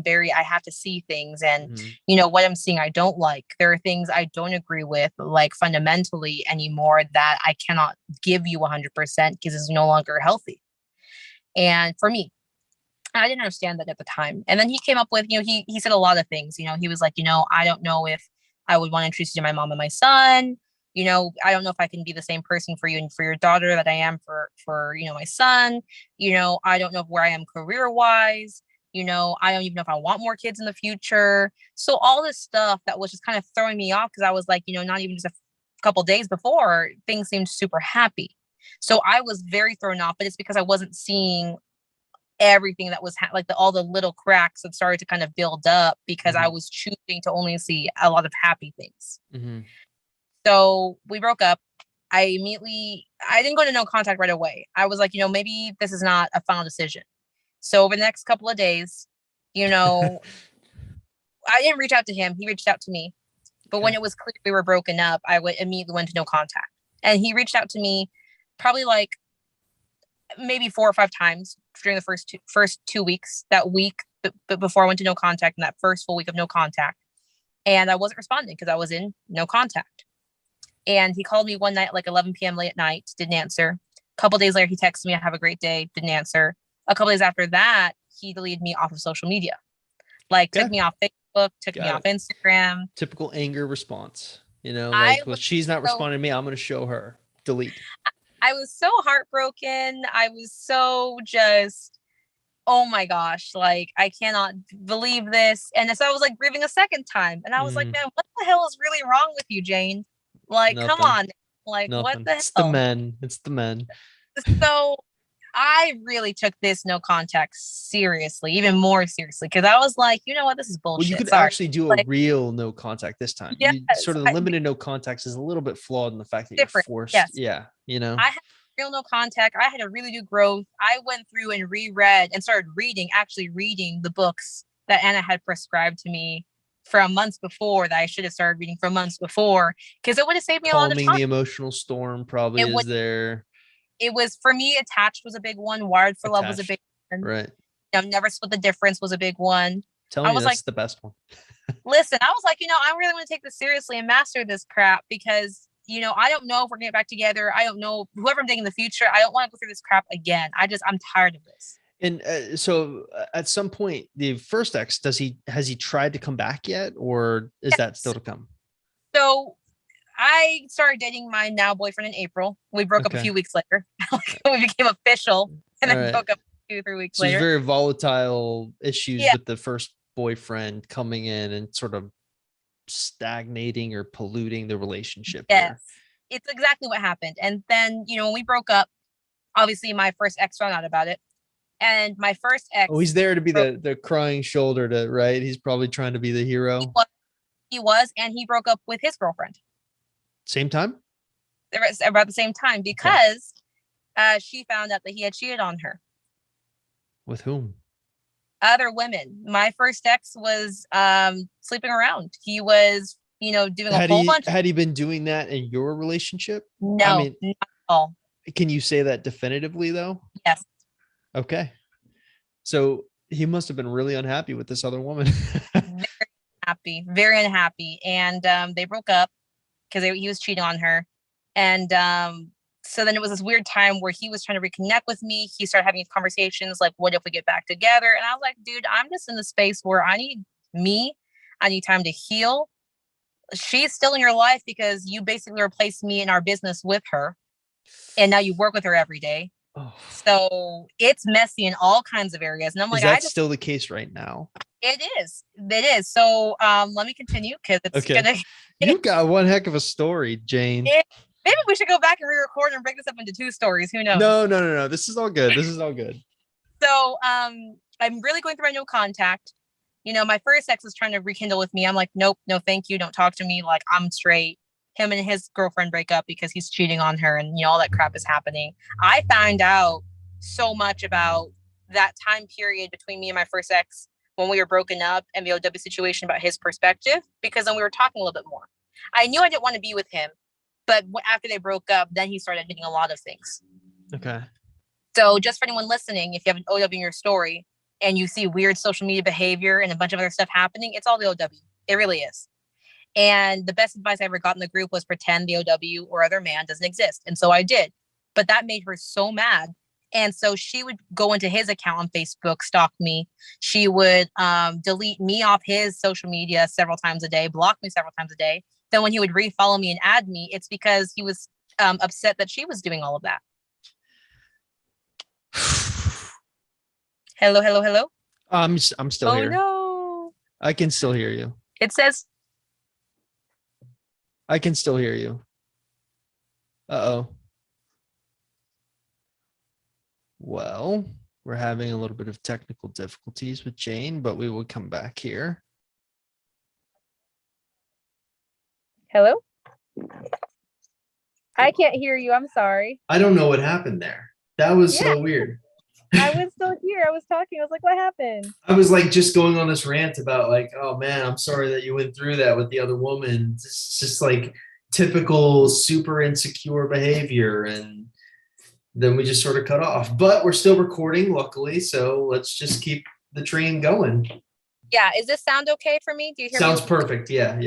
S2: have to see things. And, what I'm seeing, I don't like. There are things I don't agree with, like fundamentally anymore, that I cannot give you 100% because it's no longer healthy. And for me, I didn't understand that at the time. And then he came up with, he said a lot of things. He was like, I don't know if I would want to introduce you to my mom and my son. I don't know if I can be the same person for you and for your daughter that I am for my son. I don't know where I am career-wise. I don't even know if I want more kids in the future. So all this stuff that was just kind of throwing me off, because I was like, not even just a couple days before, things seemed super happy. So I was very thrown off, but it's because I wasn't seeing everything that was all the little cracks that started to kind of build up, because I was choosing to only see a lot of happy things. So we broke up. I didn't go to no contact right away. I was like, maybe this is not a final decision. So over the next couple of days, I didn't reach out to him. He reached out to me. But when it was clear we were broken up, I immediately went to no contact. And he reached out to me probably like maybe 4 or 5 times during the first 2 weeks, that week but before I went to no contact, and that first full week of no contact. And I wasn't responding because I was in no contact. And he called me one night, like 11 p.m. late at night, didn't answer. A couple days later, he texted me, have a great day, didn't answer. A couple days after that, he deleted me off of social media. Took me off Facebook, took me off Instagram.
S1: Typical anger response. Well, she's not responding to me, I'm going to show her. Delete.
S2: I was so heartbroken. I was so just, oh my gosh, I cannot believe this. And so I was like grieving a second time. And I was like, man, what the hell is really wrong with you, Jane? Nothing. Come on.
S1: Nothing.
S2: What the hell?
S1: It's the men.
S2: So I really took this no contact seriously, even more seriously, because I was like, you know what, this is bullshit.
S1: Well, you could actually do a real no contact this time.
S2: Yes,
S1: sort of the limited no contacts is a little bit flawed in the fact that you're forced.
S2: Yes.
S1: Yeah.
S2: I had real no contact. I had to really do growth. I went through and reread and started actually reading the books that Anna had prescribed to me from months before, that I should have started reading from months before, because it would have saved me a lot of time.
S1: Calming the emotional storm probably is there.
S2: It was, for me, Attached was a big one. Wired for Love was a big one.
S1: Right.
S2: Never Split the Difference was a big one.
S1: Tell me that's the best one.
S2: Listen, I was like, I really want to take this seriously and master this crap, because, I don't know if we're going to get back together. I don't know whoever I'm dating in the future. I don't want to go through this crap again. I'm tired of this.
S1: And so at some point, the first ex, has he tried to come back yet, or is that still to come?
S2: So I started dating my now boyfriend in April. We broke up a few weeks later. We became official, and then broke up 2 3 weeks
S1: So it's
S2: later.
S1: very volatile issues
S2: Yeah.
S1: with the first boyfriend coming in and sort of stagnating or polluting the relationship
S2: Yes.
S1: here.
S2: It's exactly what happened. And then, when we broke up, obviously my first ex found out about it. And my first
S1: Oh, he's
S2: ex
S1: there to be
S2: broke,
S1: the crying shoulder to right. He's probably trying to be the
S2: he
S1: hero.
S2: was, he was, and he broke up with his girlfriend.
S1: Same time?
S2: They were about the same time
S1: Okay.
S2: because she found out that he had cheated on her.
S1: With whom?
S2: Other women. My first ex was sleeping around. He was, doing a whole bunch of
S1: Had he been doing that in your relationship? I
S2: no,
S1: mean,
S2: not at all.
S1: can you say that definitively though?
S2: Yes.
S1: Okay. So he must have been really unhappy with this other woman.
S2: Very happy, very unhappy. And they broke up because he was cheating on her. And so then it was this weird time where he was trying to reconnect with me. He started having conversations like, what if we get back together? And I was like, dude, I'm just in the space where I need time to heal. She's still in your life because you basically replaced me in our business with her. And now you work with her every day.
S1: Oh,
S2: So it's messy in all kinds of areas. And I'm
S1: is
S2: like,
S1: that still the case right now?
S2: it is. It is. So let me continue because it's
S1: Okay.
S2: gonna
S1: You got one heck of a story, Jane.
S2: maybe we should go back and re-record and break this up into 2 stories. Who knows?
S1: No. This is all good. This is all good.
S2: So I'm really going through my no contact. My first ex was trying to rekindle with me. I'm like, nope, no, thank you. Don't talk to me. Like, I'm straight. Him and his girlfriend break up because he's cheating on her and all that crap is happening. I found out so much about that time period between me and my first ex when we were broken up and the OW situation about his perspective, because then we were talking a little bit more. I knew I didn't want to be with him, but after they broke up, then he started admitting a lot of things.
S1: Okay.
S2: So just for anyone listening, if you have an OW in your story and you see weird social media behavior and a bunch of other stuff happening, it's all the OW. It really is. And the best advice I ever got in the group was pretend the OW or other man doesn't exist. And so I did. But that made her so mad. And so she would go into his account on Facebook, stalk me. She would delete me off his social media several times a day, block me several times a day. Then when he would refollow me and add me, it's because he was upset that she was doing all of that. Hello.
S1: I'm still here.
S2: Oh no.
S1: I can still hear you.
S2: It says
S1: I can still hear you. Uh-oh. Well, we're having a little bit of technical difficulties with Jane, but we will come back here.
S2: hello. I can't hear you. I'm sorry.
S1: I don't know what happened there. That was so weird.
S2: I was still here. I was talking. I was like, what happened?
S1: I was like just going on this rant about like, oh man, I'm sorry that you went through that with the other woman. It's just like typical super insecure behavior. And then we just sort of cut off. But we're still recording, luckily. So let's just keep the train going.
S2: Yeah. Is this sound okay for me? Do you hear
S1: Sounds
S2: me?
S1: perfect. Yeah.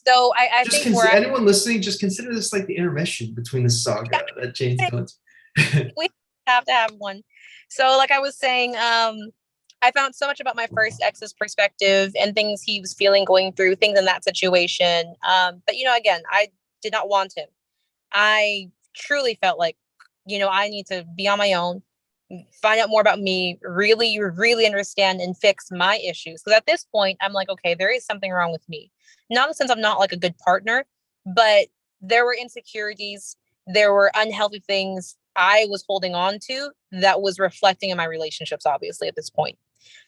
S2: So I
S1: Just
S2: think
S1: anyone listening, just consider this like the intermission between the saga that Jane's going to.
S2: we have to have one. So like I was saying, I found so much about my first ex's perspective and things he was feeling, going through things in that situation. But again, I did not want him. I truly felt like, I need to be on my own, find out more about me, really, really understand and fix my issues. Because at this point, I'm like, okay, there is something wrong with me. Not in the sense I'm not like a good partner, but there were insecurities, there were unhealthy things I was holding on to that was reflecting in my relationships, obviously, at this point.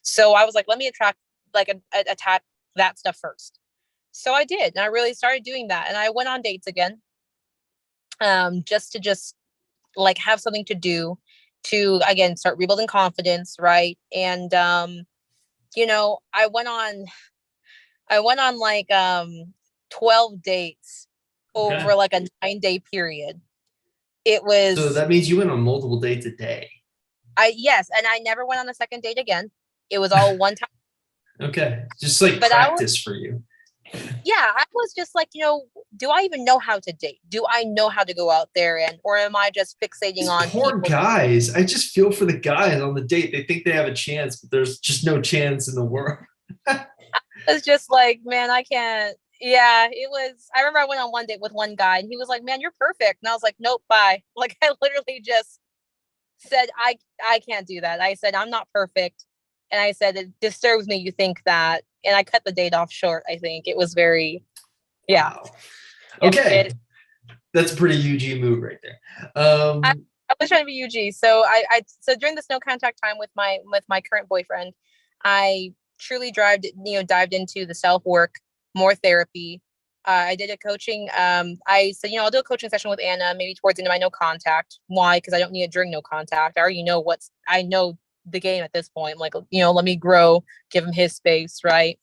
S2: So I was like, let me attack that stuff first. So I did. And I really started doing that. And I went on dates again, just to like have something to do to, again, start rebuilding confidence. Right. And, I went on like 12 dates over like a 9-day period. It was.
S1: So that means you went on multiple dates a day.
S2: Yes, and I never went on a second date again. It was all one time.
S1: Okay, just like practice for you.
S2: Yeah, I was just like, do I even know how to date? Do I know how to go out there or am I just fixating on
S1: poor
S2: people?
S1: Guys? I just feel for the guys on the date. They think they have a chance, but there's just no chance in the world.
S2: It's just like, man, I can't. Yeah, it was. I remember I went on one date with one guy and he was like, man, you're perfect. And I was like, nope, bye. Like I literally just said, I can't do that. I said, I'm not perfect. And I said, it disturbs me you think that. And I cut the date off short. I think it was very, yeah.
S1: Wow. Okay. That's a pretty UG move right there.
S2: I was trying to be UG. So so during this no contact time with my current boyfriend, I truly dived into the self work, more therapy. I did a coaching. I said, I'll do a coaching session with Anna, maybe towards the end of my no contact. Why? Because I don't need it during no contact. I already know I know the game at this point. Like, let me grow, give him his space, right?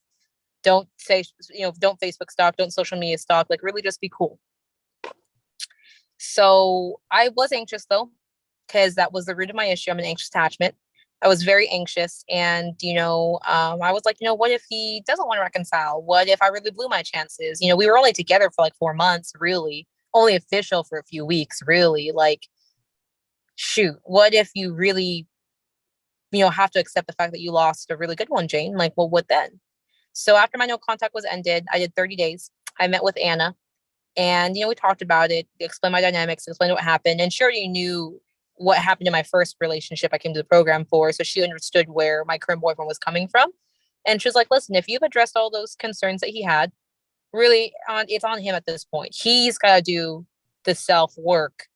S2: Don't say, don't Facebook stalk, don't social media stalk, like really just be cool. So I was anxious though, because that was the root of my issue. I'm an anxious attachment. I was very anxious. And, I was like, what if he doesn't want to reconcile? What if I really blew my chances? We were only together for like 4 months, really. Only official for a few weeks, really. Like, shoot, what if you really, have to accept the fact that you lost a really good one, Jane? Like, well, what then? So after my no contact was ended, I did 30 days. I met with Anna and, we talked about it, explained my dynamics, explained what happened. And she already knew what happened in my first relationship I came to the program for. So she understood where my current boyfriend was coming from. And she was like, listen, if you've addressed all those concerns that he had, really, it's on him at this point. He's got to do the self work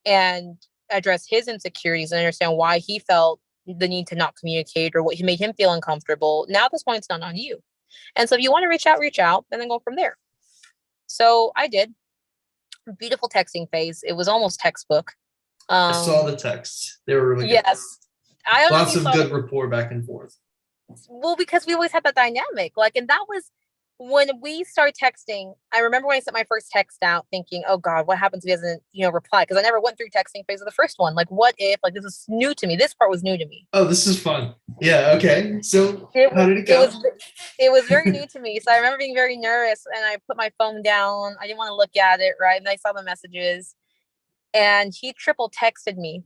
S2: and address his insecurities and understand why he felt the need to not communicate or what made him feel uncomfortable. Now at this point, it's not on you. And so if you want to reach out, and then go from there. So I did. Beautiful texting phase. It was almost textbook.
S1: I saw the texts. They were really good.
S2: Yes. I don't
S1: Lots of good rapport back and forth.
S2: Well, because we always had that dynamic. Like, and that was when we started texting. I remember when I sent my first text out thinking, oh God, what happens if he doesn't, reply? Because I never went through texting phase of the first one. Like, what if, like, this is new to me. This part was new to me.
S1: Oh, this is fun. Yeah. Okay. So how did it go?
S2: It was very new to me. So I remember being very nervous and I put my phone down. I didn't want to look at it. Right. And I saw the messages and he triple texted me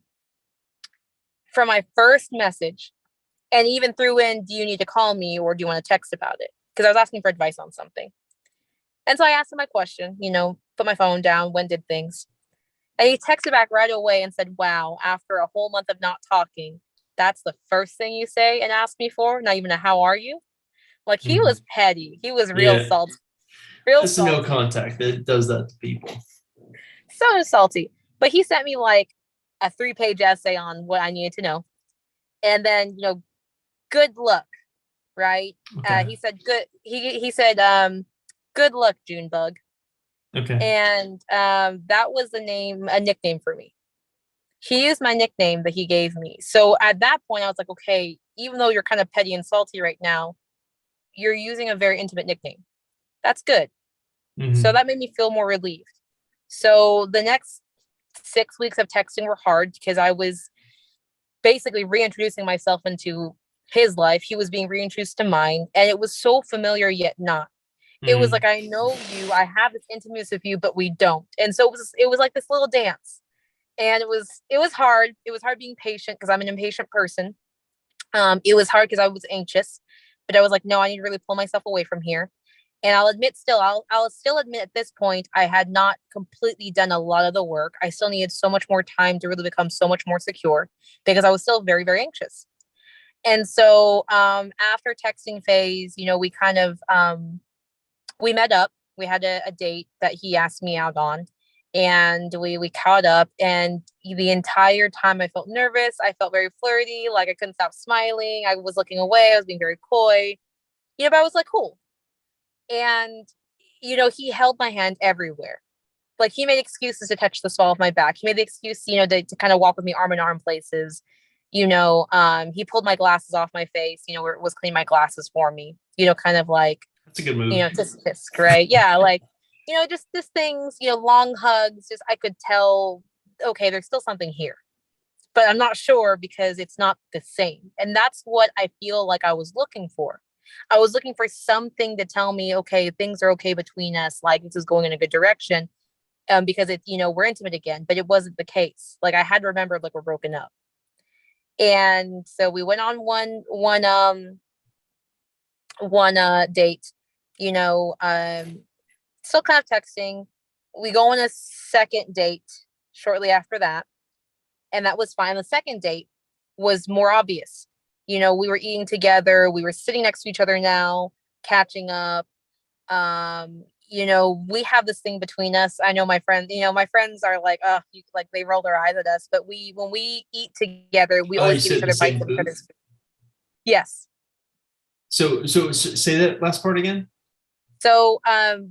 S2: from my first message. And even threw in, do you need to call me or do you want to text about it? Because I was asking for advice on something. And so I asked him my question, put my phone down, when did things? And he texted back right away and said, wow, after a whole month of not talking, that's the first thing you say and ask me for? Not even a how are you? Like, he was petty. He was real salty.
S1: It's salty. No contact. It does that to people.
S2: So salty. But he sent me like a 3-page essay on what I needed to know. And then, good luck, right? Okay. He said good. He said good luck, Junebug.
S1: Okay.
S2: And that was a nickname for me. He used my nickname that he gave me. So at that point, I was like, okay, even though you're kind of petty and salty right now, you're using a very intimate nickname. That's good. Mm-hmm. So that made me feel more relieved. So the next 6 weeks of texting were hard because I was basically reintroducing myself into his life. He was being reintroduced to mine. And it was so familiar yet not. Mm-hmm. It was like, I know you, I have this intimacy with you, but we don't. And so it was like this little dance. And it was hard. It was hard being patient because I'm an impatient person. It was hard because I was anxious, but I was like, no, I need to really pull myself away from here. And I'll still admit at this point, I had not completely done a lot of the work. I still needed so much more time to really become so much more secure because I was still very, very anxious. And so after texting phase, we kind of, we met up. We had a date that he asked me out on and we caught up. And the entire time I felt nervous. I felt very flirty. Like I couldn't stop smiling. I was looking away. I was being very coy, but I was like, cool. And, he held my hand everywhere. Like he made excuses to touch the small of my back. He made the excuse, to kind of walk with me arm in arm places. He pulled my glasses off my face, was cleaning my glasses for me, kind of like,
S1: that's a good move.
S2: Tisk, right? Yeah. Like, just things, long hugs, just, I could tell, okay, there's still something here, but I'm not sure because it's not the same. And that's what I feel like I was looking for. I was looking for something to tell me, okay, things are okay between us. Like this is going in a good direction. Because it's, we're intimate again, but it wasn't the case. Like I had to remember like we're broken up. And so we went on one date, still kind of texting. We go on a second date shortly after that. And that was fine. The second date was more obvious. You know, we were eating together. We were sitting next to each other now, catching up. You know, we have this thing between us. I know my friends, you know, my friends are like, oh, like they roll their eyes at us. But when we eat together, we always give each other bites of each other's food. Yes.
S1: So say that last part again.
S2: So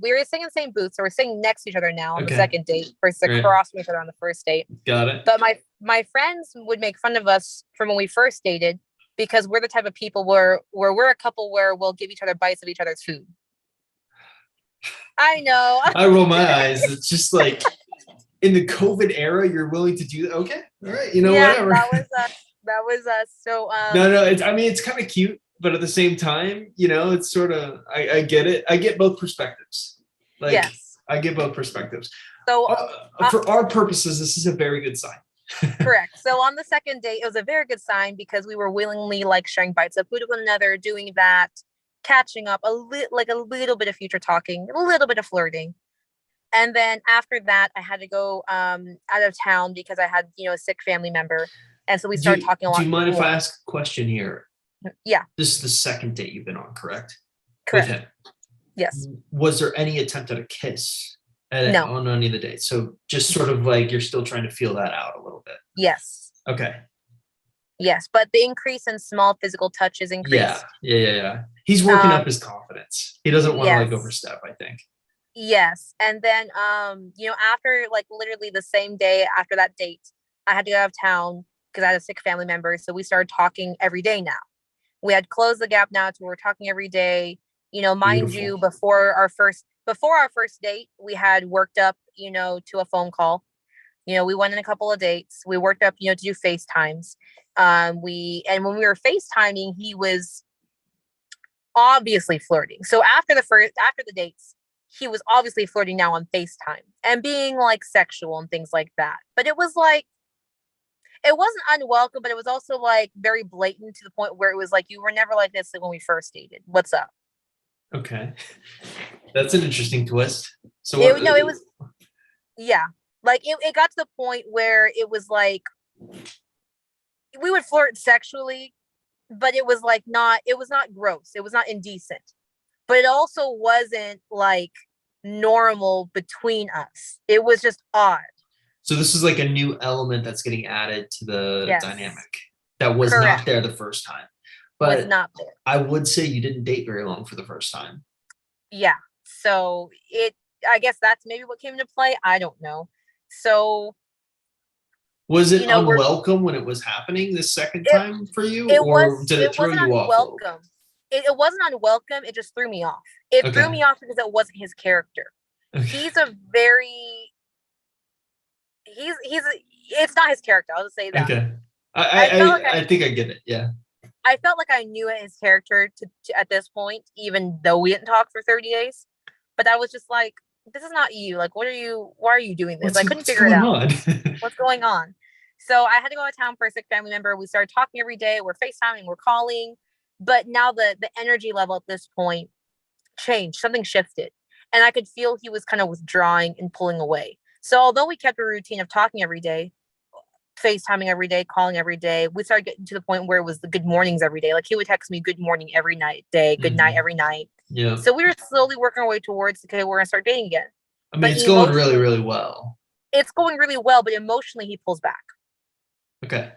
S2: we were sitting in the same booth, so we're sitting next to each other now on the second date versus across from each other on the first date.
S1: Got it.
S2: But my friends would make fun of us from when we first dated because we're the type of people where we're a couple where we'll give each other bites of each other's food. I know. I
S1: roll my eyes. It's just like in the COVID era, you're willing to do that. Okay, all right, you know, whatever.
S2: That was us. So
S1: no, it's kind of cute. But at the same time, you know, it's sort of, I get it. I get both perspectives. Like, yes. I get both perspectives. So for our purposes, this is a very good sign.
S2: Correct. So on the second date, it was a very good sign because we were willingly like sharing bites of food with one another, doing that, catching up, a little bit of future talking, a little bit of flirting. And then after that, I had to go out of town because I had, you know, a sick family member. And so we started talking a lot.
S1: Do you mind if I ask a question here?
S2: Yeah.
S1: This is the second date you've been on, correct?
S2: Correct.
S1: With him.
S2: Yes.
S1: Was there any attempt at a kiss
S2: no.
S1: on any of the dates? So just sort of like you're still trying to feel that out a little bit.
S2: Yes.
S1: Okay.
S2: Yes, but the increase in small physical touches increased.
S1: Yeah. He's working up his confidence. He doesn't want to like overstep, I think.
S2: Yes. And then you know, after like literally the same day after that date, I had to go out of town because I had a sick family member. So we started talking every day now. We had closed the gap now to where we're talking every day. You know, mind you, before our first date, we had worked up, you know, to a phone call. You know, we went on a couple of dates. We worked up, you know, to do FaceTimes. And when we were FaceTiming, he was obviously flirting. So after the dates, he was obviously flirting now on FaceTime and being like sexual and things like that. But it was like, it wasn't unwelcome, but it was also like very blatant to the point where it was like, you were never like this when we first dated. What's up?
S1: Okay. That's an interesting twist. So
S2: it was, yeah. Like it got to the point where it was like, we would flirt sexually, but it was like it was not gross. It was not indecent, but it also wasn't like normal between us. It was just odd.
S1: So this is like a new element that's getting added to the dynamic that was not there the first time. But
S2: was not there.
S1: I would say you didn't date very long for the first time.
S2: Yeah. So I guess that's maybe what came into play. I don't know. So
S1: was it unwelcome when it was happening the second time for you? Or did it throw you off?
S2: It wasn't unwelcome. It just threw me off. It threw me off because it wasn't his character. Okay. It's not his character. I'll just say that.
S1: Okay. I think I get it. Yeah.
S2: I felt like I knew his character to at this point, even though we didn't talk for 30 days. But I was just like, this is not you. Like, why are you doing this? I couldn't figure it out. What's going on? So I had to go out of town for a sick family member. We started talking every day. We're FaceTiming, we're calling. But now the energy level at this point changed. Something shifted. And I could feel he was kind of withdrawing and pulling away. So although we kept a routine of talking every day, FaceTiming every day, calling every day, we started getting to the point where it was the good mornings every day. Like he would text me good morning every day, good night every night.
S1: Yeah.
S2: So we were slowly working our way towards, okay, we're going to start dating again.
S1: I mean, it's going really, really well.
S2: It's going really well, but emotionally he pulls back.
S1: Okay.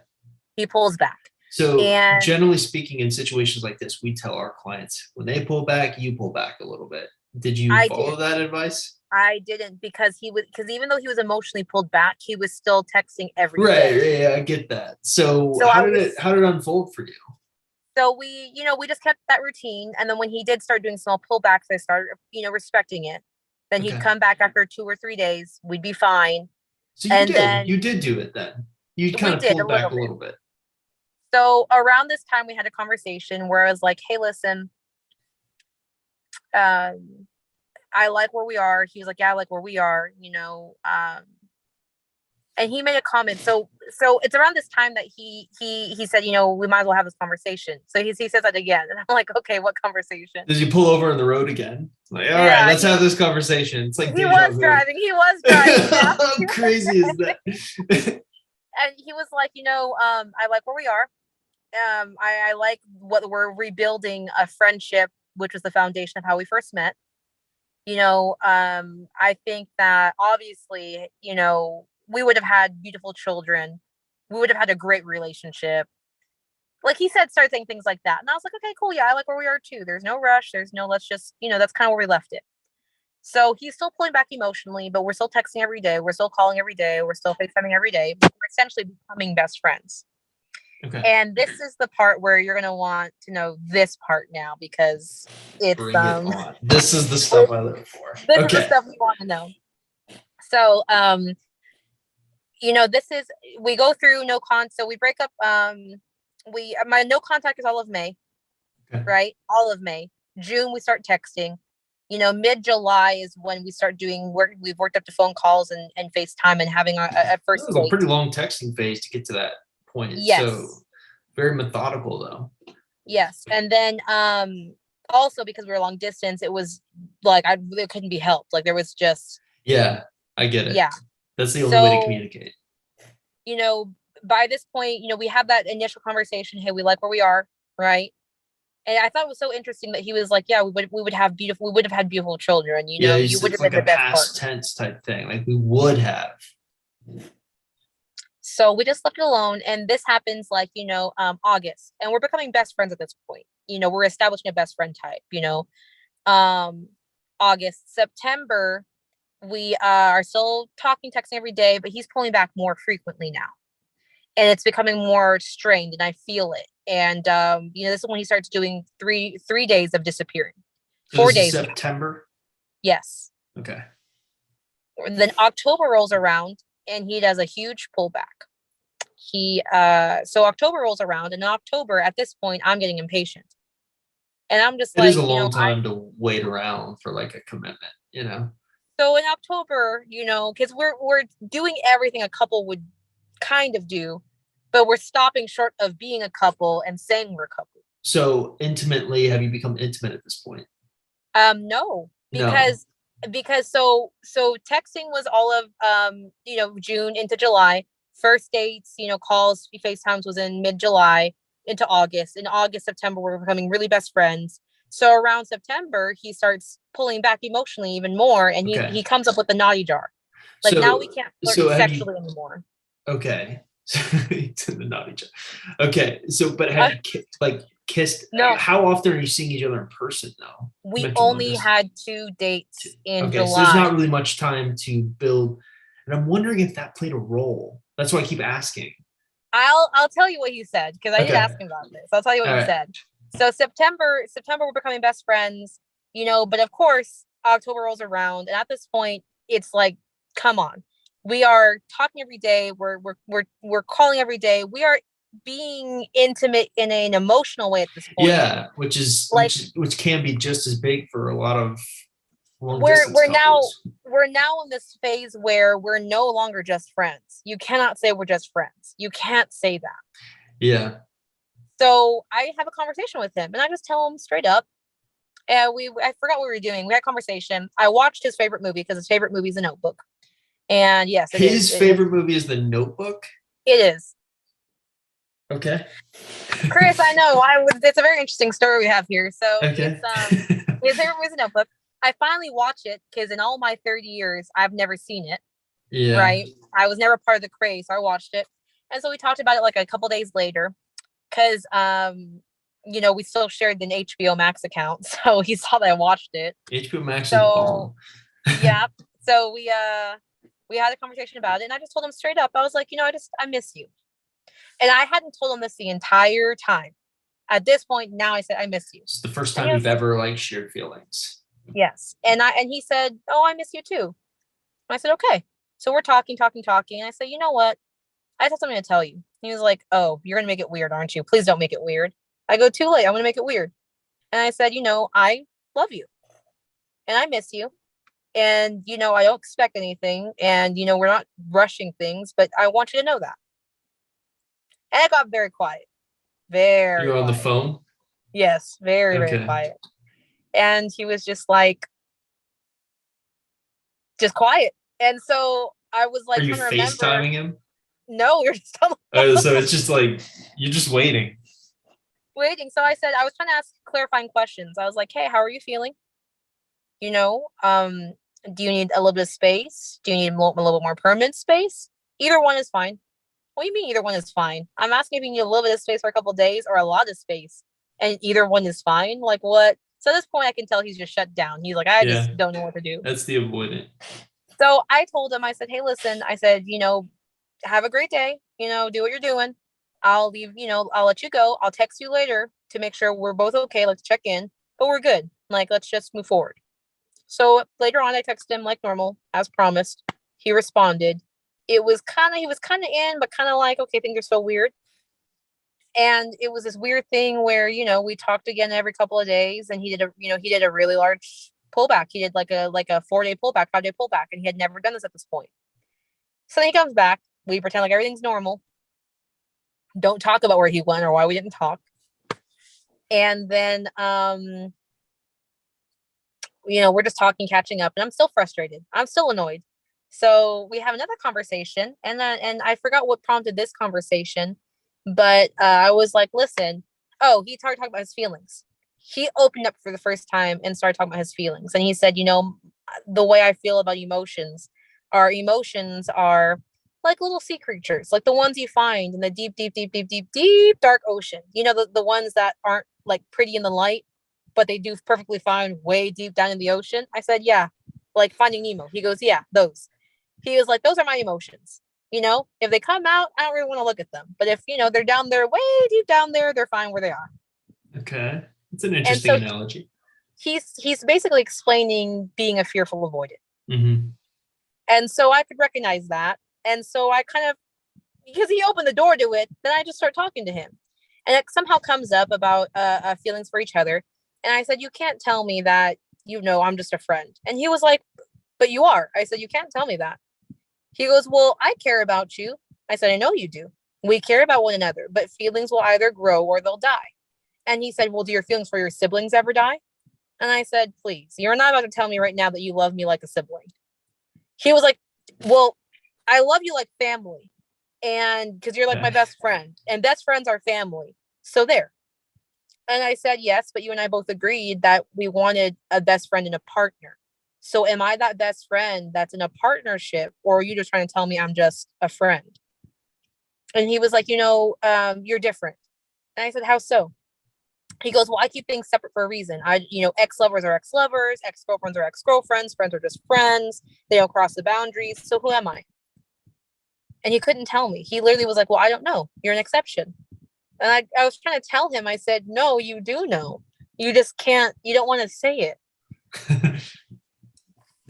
S2: He pulls back.
S1: So generally speaking, in situations like this, we tell our clients when they pull back, you pull back a little bit. Did you follow that advice?
S2: I didn't because even though he was emotionally pulled back, he was still texting every day.
S1: Right. Yeah, I get that. So how did it unfold for you?
S2: So we just kept that routine. And then when he did start doing small pullbacks, I started, respecting it. Then he'd come back after 2 or 3 days. We'd be fine.
S1: So you did do it then. You kind of pulled back a little bit.
S2: So around this time, we had a conversation where I was like, hey, listen, I like where we are. He was like, yeah, I like where we are, and he made a comment. So it's around this time that he said, we might as well have this conversation. So he says that again. And I'm like, okay, what conversation?
S1: Did you pull over on the road again? Like, all right, let's have this conversation. It's like
S2: he was driving.
S1: How crazy is that?
S2: and he was like, I like where we are. I like what we're rebuilding a friendship, which was the foundation of how we first met. I think that obviously, we would have had beautiful children. We would have had a great relationship. Like he said, start saying things like that. And I was like, okay, cool. Yeah, I like where we are too. There's no rush. There's no, let's just, that's kind of where we left it. So he's still pulling back emotionally, but we're still texting every day. We're still calling every day. We're still FaceTiming every day. We're essentially becoming best friends.
S1: Okay.
S2: And this is the part where you're going to want to know this part now, because it's
S1: Bring it on. This is the stuff I look for.
S2: This is the stuff we want to know. So, this is, we go through so we break up. My no contact is all of May,
S1: okay.
S2: Right? All of May. June, we start texting. Mid-July is when we start doing work. We've worked up to phone calls and FaceTime and having a first date.
S1: It was a pretty long texting phase to get to that point.
S2: Yes.
S1: So very methodical though.
S2: Yes. And then also because we were long distance, it was like it couldn't be helped. Like there was just.
S1: Yeah, I get it.
S2: Yeah.
S1: That's the only way to communicate.
S2: By this point, we have that initial conversation. Hey, we like where we are, right? And I thought it was so interesting that he was like, yeah, we would have had beautiful children, you would have
S1: like
S2: been the best
S1: past tense type thing. Like we would have.
S2: So we just left it alone. And this happens August, and we're becoming best friends at this point. We're establishing a best friend type, August, September, we are still talking, texting every day, but he's pulling back more frequently now. And it's becoming more strained, and I feel it. And this is when he starts doing three days of disappearing.
S1: So
S2: 4 days.
S1: September?
S2: Yes.
S1: Okay.
S2: Then October rolls around and he does a huge pullback. So October rolls around, and in October, at this point, I'm getting impatient. And I'm just
S1: it is a long time to wait around for like a commitment,
S2: So in October, because we're doing everything a couple would kind of do, but we're stopping short of being a couple and saying we're a couple.
S1: So intimately, have you become intimate at this point?
S2: No, because so texting was all of June into July. First dates, calls, FaceTimes was in mid-July into August. In August, September, we're becoming really best friends. So around September, he starts pulling back emotionally even more, and he comes up with the naughty jar. Like now we can't flirt sexually anymore.
S1: Okay. To the naughty jar. Okay. So, but have you kissed?
S2: No.
S1: How often are you seeing each other in person now?
S2: We only had 2 dates in July.
S1: So there's not really much time to build. And I'm wondering if that played a role. That's why I keep asking.
S2: I'll tell you what he said, because I did ask him about this. I'll tell you what he said. So September, we're becoming best friends, but of course, October rolls around. And at this point, it's like, come on. We are talking every day. We're calling every day. We are being intimate in an emotional way at this point.
S1: Yeah, which can be just as big for a lot of
S2: we're now in this phase where we're no longer just friends. You cannot say we're just friends. You can't say that.
S1: Yeah.
S2: So I have a conversation with him, and I just tell him straight up. And I forgot what we were doing. We had a conversation. I watched his favorite movie, because his favorite movie is The Notebook. And yes,
S1: his favorite movie is The Notebook.
S2: It is.
S1: Okay.
S2: Chris, I know. It's a very interesting story we have here. So
S1: okay.
S2: His favorite movie is The Notebook. I finally watched it because in all my 30 years, I've never seen it.
S1: Yeah.
S2: Right. I was never part of the craze, so I watched it. And so we talked about it like a couple days later, because we still shared an HBO Max account, so he saw that I watched it.
S1: HBO Max is bomb.
S2: Yeah. So we had a conversation about it, and I just told him straight up. I was like, I miss you. And I hadn't told him this the entire time. At this point, now I said, I miss you.
S1: It's the first time you've ever shared feelings.
S2: Yes. And he said, oh, I miss you too. And I said, okay. So we're talking. And I said, you know what? I have something to tell you. He was like, oh, you're going to make it weird, aren't you? Please don't make it weird. I go, too late. I'm going to make it weird. And I said, I love you. And I miss you. And, I don't expect anything. And, we're not rushing things, but I want you to know that. And it got very quiet. Very
S1: You're on
S2: quiet.
S1: the phone?
S2: Yes, very, very quiet. And he was just just quiet. And so I was like,
S1: are you FaceTiming him?
S2: No, we were just on the phone.
S1: So it's just like you're just waiting.
S2: Waiting. So I said, I was trying to ask clarifying questions. I was like, hey, how are you feeling? You know, do you need a little bit of space? Do you need a little bit more permanent space? Either one is fine. What do you mean either one is fine? I'm asking if you need a little bit of space for a couple of days or a lot of space. And either one is fine. Like what? So at this point, I can tell he's just shut down. He's like, I just don't know what to do.
S1: That's the avoidant.
S2: So I told him, I said, hey, listen, I said, have a great day. Do what you're doing. I'll leave, I'll let you go. I'll text you later to make sure we're both okay. Let's check in, but we're good. Like, let's just move forward. So later on, I texted him like normal, as promised. He responded. He was kind of in, but kind of like, okay, things are so weird. And it was this weird thing where, we talked again every couple of days, and he did a really large pullback. He did like a 4-day pullback, 5-day pullback, and he had never done this at this point. So then he comes back. We pretend like everything's normal. Don't talk about where he went or why we didn't talk. And then, we're just talking, catching up, and I'm still frustrated. I'm still annoyed. So we have another conversation, and I forgot what prompted this conversation, but I was like, listen, he started talking about his feelings. He opened up for the first time and started talking about his feelings. And he said, the way I feel about emotions are like little sea creatures, like the ones you find in the deep, deep, deep, deep, deep, deep, dark ocean. The ones that aren't like pretty in the light, but they do perfectly fine way deep down in the ocean. I said, yeah, like Finding Nemo. He goes, yeah, those. He was like, those are my emotions. If they come out, I don't really want to look at them. But if, they're down there, way deep down there, they're fine where they are.
S1: Okay. It's an interesting analogy.
S2: He's basically explaining being a fearful avoidant.
S1: Mm-hmm.
S2: And so I could recognize that. And so I kind of, because he opened the door to it, then I just start talking to him. And it somehow comes up about feelings for each other. And I said, you can't tell me that, I'm just a friend. And he was like, but you are. I said, you can't tell me that. He goes, well, I care about you. I said, I know you do. We care about one another, but feelings will either grow or they'll die. And he said, well, do your feelings for your siblings ever die? And I said, please, you're not about to tell me right now that you love me like a sibling. He was like, well, I love you like family. And because you're like my best friend, and best friends are family. So there. And I said, yes, but you and I both agreed that we wanted a best friend and a partner. So am I that best friend that's in a partnership, or are you just trying to tell me I'm just a friend? And he was like, you're different. And I said, how so? He goes, well, I keep things separate for a reason. Ex-lovers are ex-lovers, ex-girlfriends are ex-girlfriends, friends are just friends. They don't cross the boundaries. So who am I? And he couldn't tell me. He literally was like, well, I don't know. You're an exception. And I was trying to tell him, I said, no, you do know. You just can't, you don't want to say it.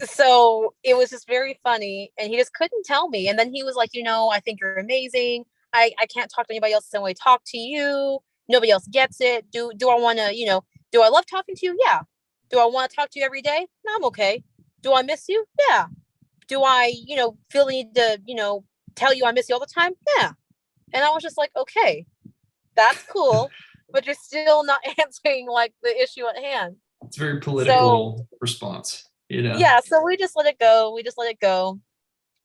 S2: So it was just very funny. And he just couldn't tell me. And then he was like, I think you're amazing. I can't talk to anybody else the same way I talk to you. Nobody else gets it. Do I want to, do I love talking to you? Yeah. Do I want to talk to you every day? No, I'm okay. Do I miss you? Yeah. Do I, feel the need to, tell you I miss you all the time? Yeah. And I was just like, okay, that's cool. But you're still not answering like the issue at hand.
S1: It's a very political response.
S2: Yeah, so we just let it go.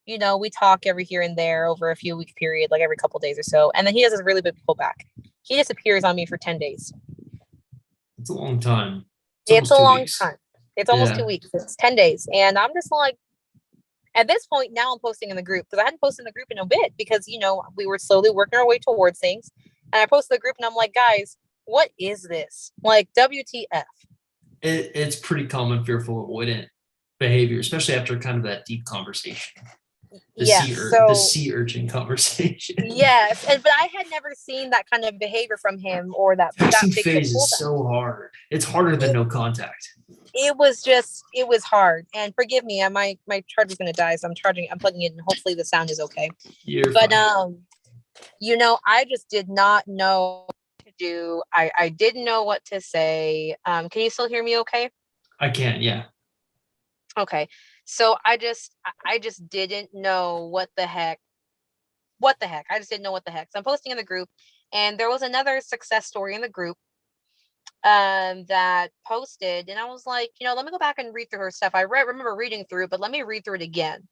S2: We talk every here and there over a few week period, like every couple days or so. And then he does this really big pullback. He disappears on me for 10 days.
S1: It's a long time.
S2: It's a long time. It's almost 2 weeks. It's 10 days. And I'm just like, at this point, now I'm posting in the group, because I hadn't posted in the group in a bit because, we were slowly working our way towards things. And I posted the group and I'm like, guys, what is this? Like, WTF?
S1: It's pretty common fearful avoidant behavior, especially after kind of that deep conversation. The sea urchin conversation.
S2: Yes, but I had never seen that kind of behavior from him, or that
S1: big phase is so hard. It's harder than no contact.
S2: It was hard. And forgive me, my charger's gonna die, so I'm plugging it in. Hopefully the sound is okay.
S1: You're fine.
S2: I just did not know what to do. I didn't know what to say. Can you still hear me okay?
S1: I can, yeah.
S2: Okay. So I just didn't know what the heck. I just didn't know what the heck. So I'm posting in the group, and there was another success story in the group that posted, and I was like, let me go back and read through her stuff. I remember reading through, but let me read through it again.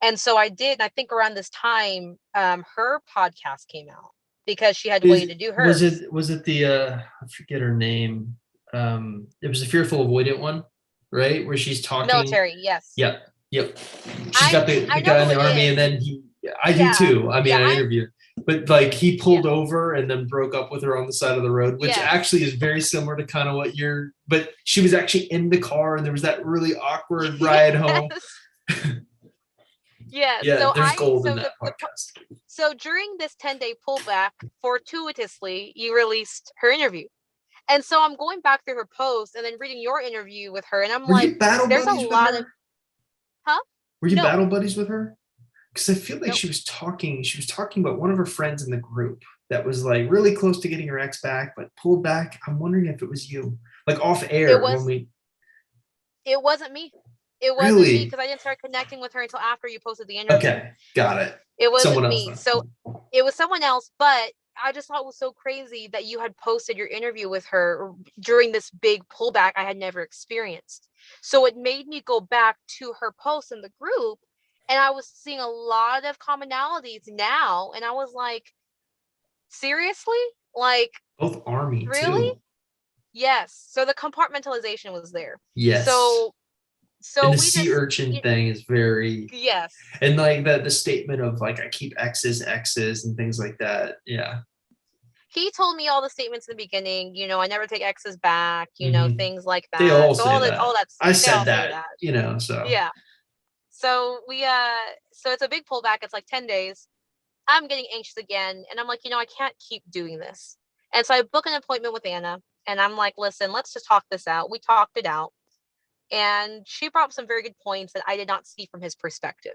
S2: And so I did. And I think around this time, her podcast came out because she had waited to do
S1: Was
S2: hers.
S1: it the I forget her name. It was the Fearful Avoidant one, right? Where she's talking.
S2: Military, yes.
S1: Yep. Yep. She's got the
S2: I know
S1: guy in
S2: who
S1: the
S2: it
S1: army, and
S2: is.
S1: then I do too. I mean,
S2: Yeah,
S1: I interviewed, but like he pulled
S2: yeah,
S1: over and then broke up with her on the side of the road, which
S2: yes.
S1: actually is very similar to kind of what but she was actually in the car and there was that really awkward ride home.
S2: Yes.
S1: Yeah, there's gold in that podcast.
S2: So during this 10-day pullback, fortuitously, you released her interview. And so I'm going back through her post and then reading your interview with her. And I'm
S1: Were
S2: like,
S1: you battle
S2: there's a
S1: buddies with
S2: lot
S1: her?
S2: of, huh?
S1: Were you
S2: No,
S1: battle buddies with her? Because I feel like
S2: no.
S1: she was talking about one of her friends in the group that was like really close to getting her ex back, but pulled back. I'm wondering if it was you, like off air when we.
S2: It wasn't me. It wasn't me
S1: Really?
S2: because I didn't start connecting with her until after you posted the interview.
S1: Okay, got it.
S2: It wasn't
S1: Someone else
S2: me.
S1: then.
S2: So it was someone else, but I just thought it was so crazy that you had posted your interview with her during this big pullback I had never experienced. So it made me go back to her post in the group, and I was seeing a lot of commonalities now. And I was like, seriously? Like,
S1: Both Army
S2: really?
S1: too.
S2: Yes. So the compartmentalization was there.
S1: Yes.
S2: So
S1: and the
S2: we
S1: sea
S2: just,
S1: urchin thing is very,
S2: yes.
S1: and like the statement of like I keep exes and things like that. Yeah.
S2: He told me all the statements in the beginning, I never take exes back, things like
S1: They all
S2: that. So
S1: say that. I
S2: they all
S1: said
S2: say
S1: that,
S2: that.
S1: so.
S2: Yeah. So so it's a big pullback. It's like 10 days. I'm getting anxious again. And I'm like, I can't keep doing this. And so I book an appointment with Anna and I'm like, listen, let's just talk this out. We talked it out. And she brought up some very good points that I did not see from his perspective.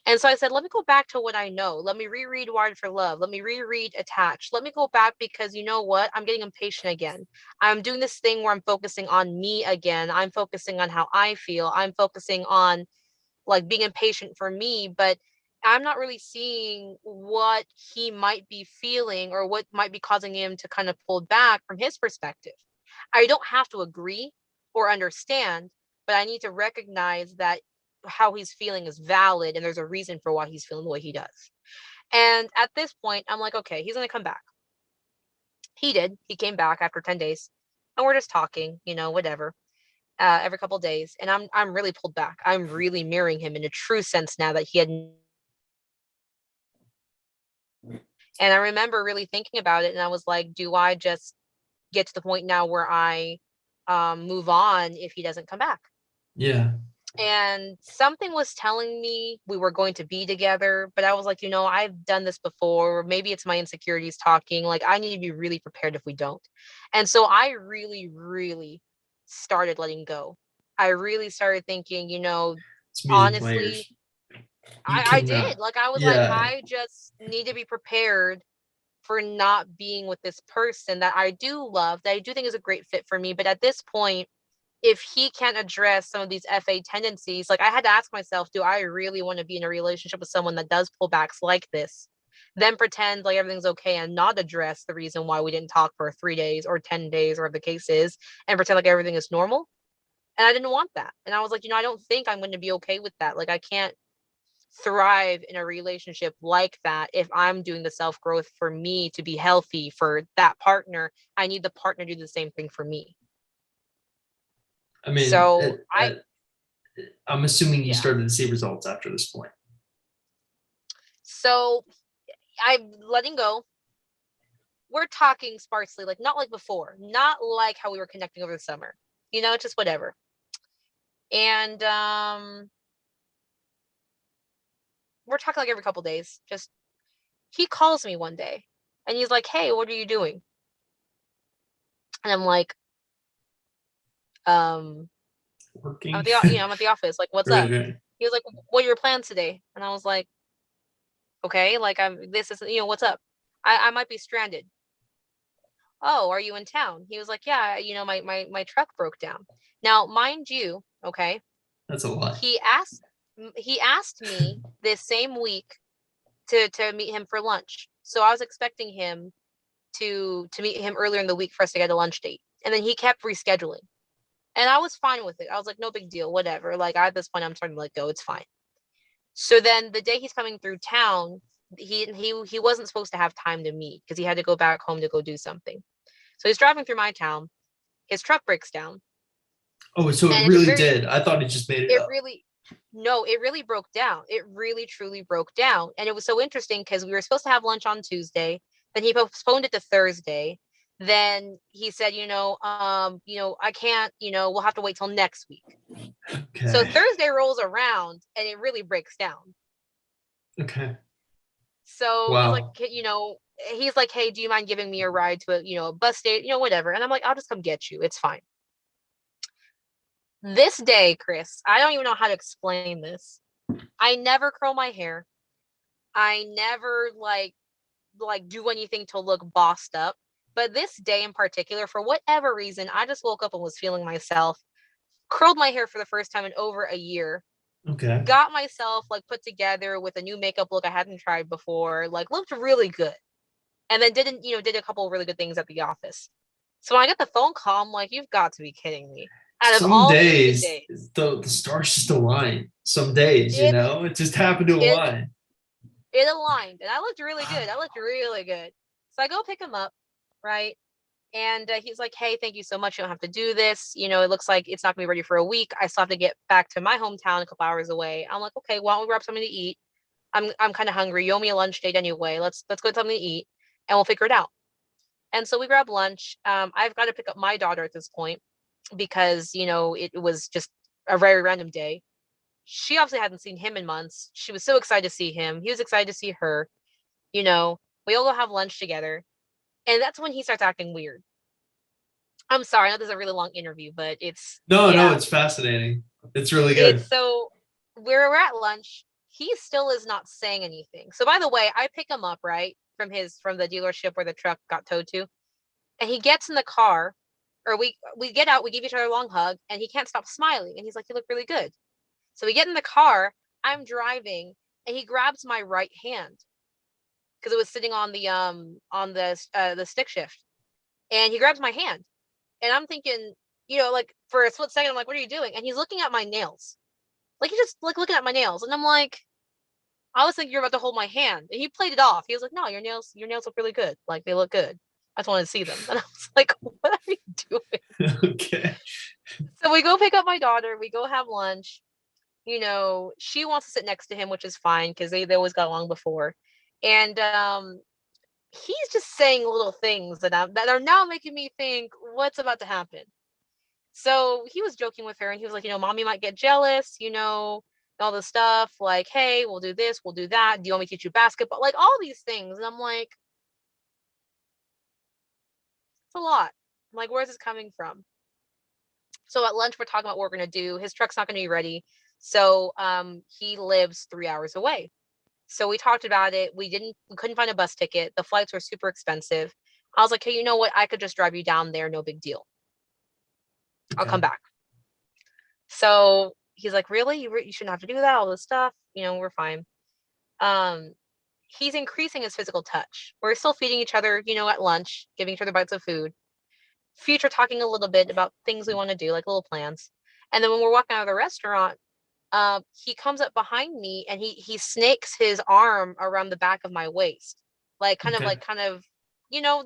S2: And so I said, let me go back to what I know. Let me reread Wired for Love. Let me reread Attached. Let me go back because you know what? I'm getting impatient again. I'm doing this thing where I'm focusing on me again. I'm focusing on how I feel. I'm focusing on like being impatient for me, but I'm not really seeing what he might be feeling or what might be causing him to kind of pull back from his perspective. I don't have to agree or understand, but I need to recognize that how he's feeling is valid and there's a reason for why he's feeling the way he does. And at this point, I'm like, okay, he's going to come back. He did. He came back after 10 days and we're just talking, whatever. Every couple of days, and I'm really pulled back. I'm really mirroring him in a true sense now that he had. And I remember really thinking about it, and I was like, do I just get to the point now where I move on if he doesn't come back?
S1: Yeah.
S2: And something was telling me we were going to be together, but I was like, I've done this before. Maybe it's my insecurities talking. Like, I need to be really prepared if we don't. And so I really, really started letting go. I really started thinking, honestly, I did. Like, I was like, I just need to be prepared for not being with this person that I do love, that I do think is a great fit for me. But at this point, if he can't address some of these FA tendencies, like I had to ask myself, do I really want to be in a relationship with someone that does pullbacks like this? Then pretend like everything's okay and not address the reason why we didn't talk for 3 days or 10 days or the case is, and pretend like everything is normal. And I didn't want that. And I was like, I don't think I'm going to be okay with that. Like, I can't thrive in a relationship like that if I'm doing the self growth for me to be healthy for that partner. I need the partner to do the same thing for me.
S1: I mean,
S2: so
S1: I'm assuming you started to see results after this point.
S2: So I'm letting go. We're talking sparsely, like not like before, not like how we were connecting over the summer, just whatever. And we're talking like every couple days. Just he calls me one day and he's like, hey, what are you doing? And I'm like,
S1: working.
S2: I'm at the office. Like, what's up? Right. He was like, what are your plans today? And I was like, okay, like this is, what's up? I might be stranded. Oh, are you in town? He was like, yeah, my truck broke down. Now, mind you, okay.
S1: That's a lot.
S2: He asked me this same week to meet him for lunch. So I was expecting him to meet him earlier in the week for us to get a lunch date. And then he kept rescheduling. And I was fine with it. I was like, no big deal, whatever. Like, at this point, I'm starting to let go. It's fine. So then the day he's coming through town, he wasn't supposed to have time to meet because he had to go back home to go do something. So he's driving through my town. His truck breaks down.
S1: Oh, so it
S2: And
S1: really did. I thought it just made it
S2: it
S1: up.
S2: really, no, it really broke down. It really, truly broke down. And it was so interesting because we were supposed to have lunch on Tuesday. Then he postponed it to Thursday. Then he said, I can't, we'll have to wait till next week. So
S1: Okay.
S2: Thursday rolls around and it really breaks down.
S1: Okay.
S2: So
S1: Wow.
S2: he's like, hey, do you mind giving me a ride to a bus station, whatever. And I'm like, I'll just come get you. It's fine. This day, Chris, I don't even know how to explain this. I never curl my hair. I never do anything to look bossed up. But this day in particular, for whatever reason, I just woke up and was feeling myself, curled my hair for the first time in over a year,
S1: Okay.
S2: got myself put together with a new makeup look I hadn't tried before, looked really good. And then did a couple of really good things at the office. So when I get the phone call, I'm like, you've got to be kidding me. Out of
S1: Some
S2: all the good
S1: days
S2: days,
S1: the stars just align. Some days,
S2: it
S1: it just happened to
S2: it
S1: align.
S2: it aligned, and I looked really good. I looked really good. So I go pick him up, right? And he's like, hey, thank you so much. You don't have to do this. It looks like it's not going to be ready for a week. I still have to get back to my hometown a couple hours away. I'm like, okay, why don't we grab something to eat? I'm kind of hungry. You owe me a lunch date anyway. Let's go get something to eat, and we'll figure it out. And so we grab lunch. I've got to pick up my daughter at this point because, it was just a very random day. She obviously hadn't seen him in months. She was so excited to see him. He was excited to see her. We all go have lunch together. And that's when he starts acting weird. I'm sorry, I know this is a really long interview, but
S1: No, it's fascinating. It's really good.
S2: it's so we're at lunch. He still is not saying anything. So by the way, I pick him up, right, from the dealership where the truck got towed to. And he gets in the car, or we get out, we give each other a long hug, and he can't stop smiling. And he's like, you look really good. So we get in the car, I'm driving, and he grabs my right hand because it was sitting on the stick shift. And he grabs my hand. And I'm thinking, for a split second, I'm like, what are you doing? And he's looking at my nails. He's just looking at my nails. And I'm like, I was thinking you're about to hold my hand. And he played it off. He was like, no, your nails look really good. They look good. I just wanted to see them. And I was like, what are you doing?
S1: Okay.
S2: So we go pick up my daughter. We go have lunch. She wants to sit next to him, which is fine because they always got along before. And he's just saying little things that are now making me think what's about to happen. So he was joking with her and he was like, mommy might get jealous, all this stuff. Like, hey, we'll do this, we'll do that. Do you want me to teach you basketball? All these things. And I'm like, it's a lot. I'm like, where's this coming from? So at lunch, we're talking about what we're going to do. His truck's not going to be ready. So he lives 3 hours away. So we talked about it. We couldn't find a bus ticket. The flights were super expensive. I was like, hey, you know what? I could just drive you down there. No big deal. I'll come back. So he's like, really? You shouldn't have to do that. All this stuff. We're fine. He's increasing his physical touch. We're still feeding each other, at lunch, giving each other bites of food. Future talking a little bit about things we want to do, like little plans. And then when we're walking out of the restaurant, he comes up behind me and he snakes his arm around the back of my waist, kind of,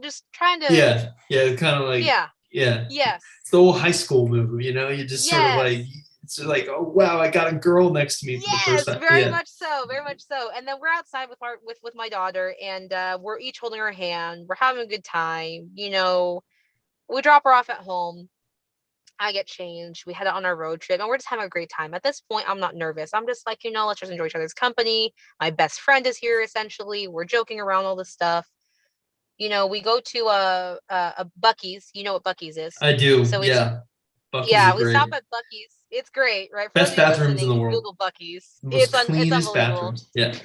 S2: just trying to.
S1: Yeah, kind of
S2: Yeah. Yes.
S1: It's the old high school move, you just sort of it's like, oh wow, I got a girl next to me for the first time.
S2: Very much so, very much so. And then we're outside with my daughter, and we're each holding her hand. We're having a good time. We drop her off at home. I get changed. We head out on our road trip, and we're just having a great time. At this point, I'm not nervous. I'm just like, let's just enjoy each other's company. My best friend is here, essentially. We're joking around all this stuff. We go to a Buc-ee's. You know what Buc-ee's is?
S1: I do.
S2: So
S1: Buc-ee's
S2: we stop at Buc-ee's. It's great, right?
S1: Best bathrooms in the world.
S2: Google Buc-ee's.
S1: Most
S2: It's
S1: cleanest
S2: unbelievable.
S1: bathrooms. Yeah.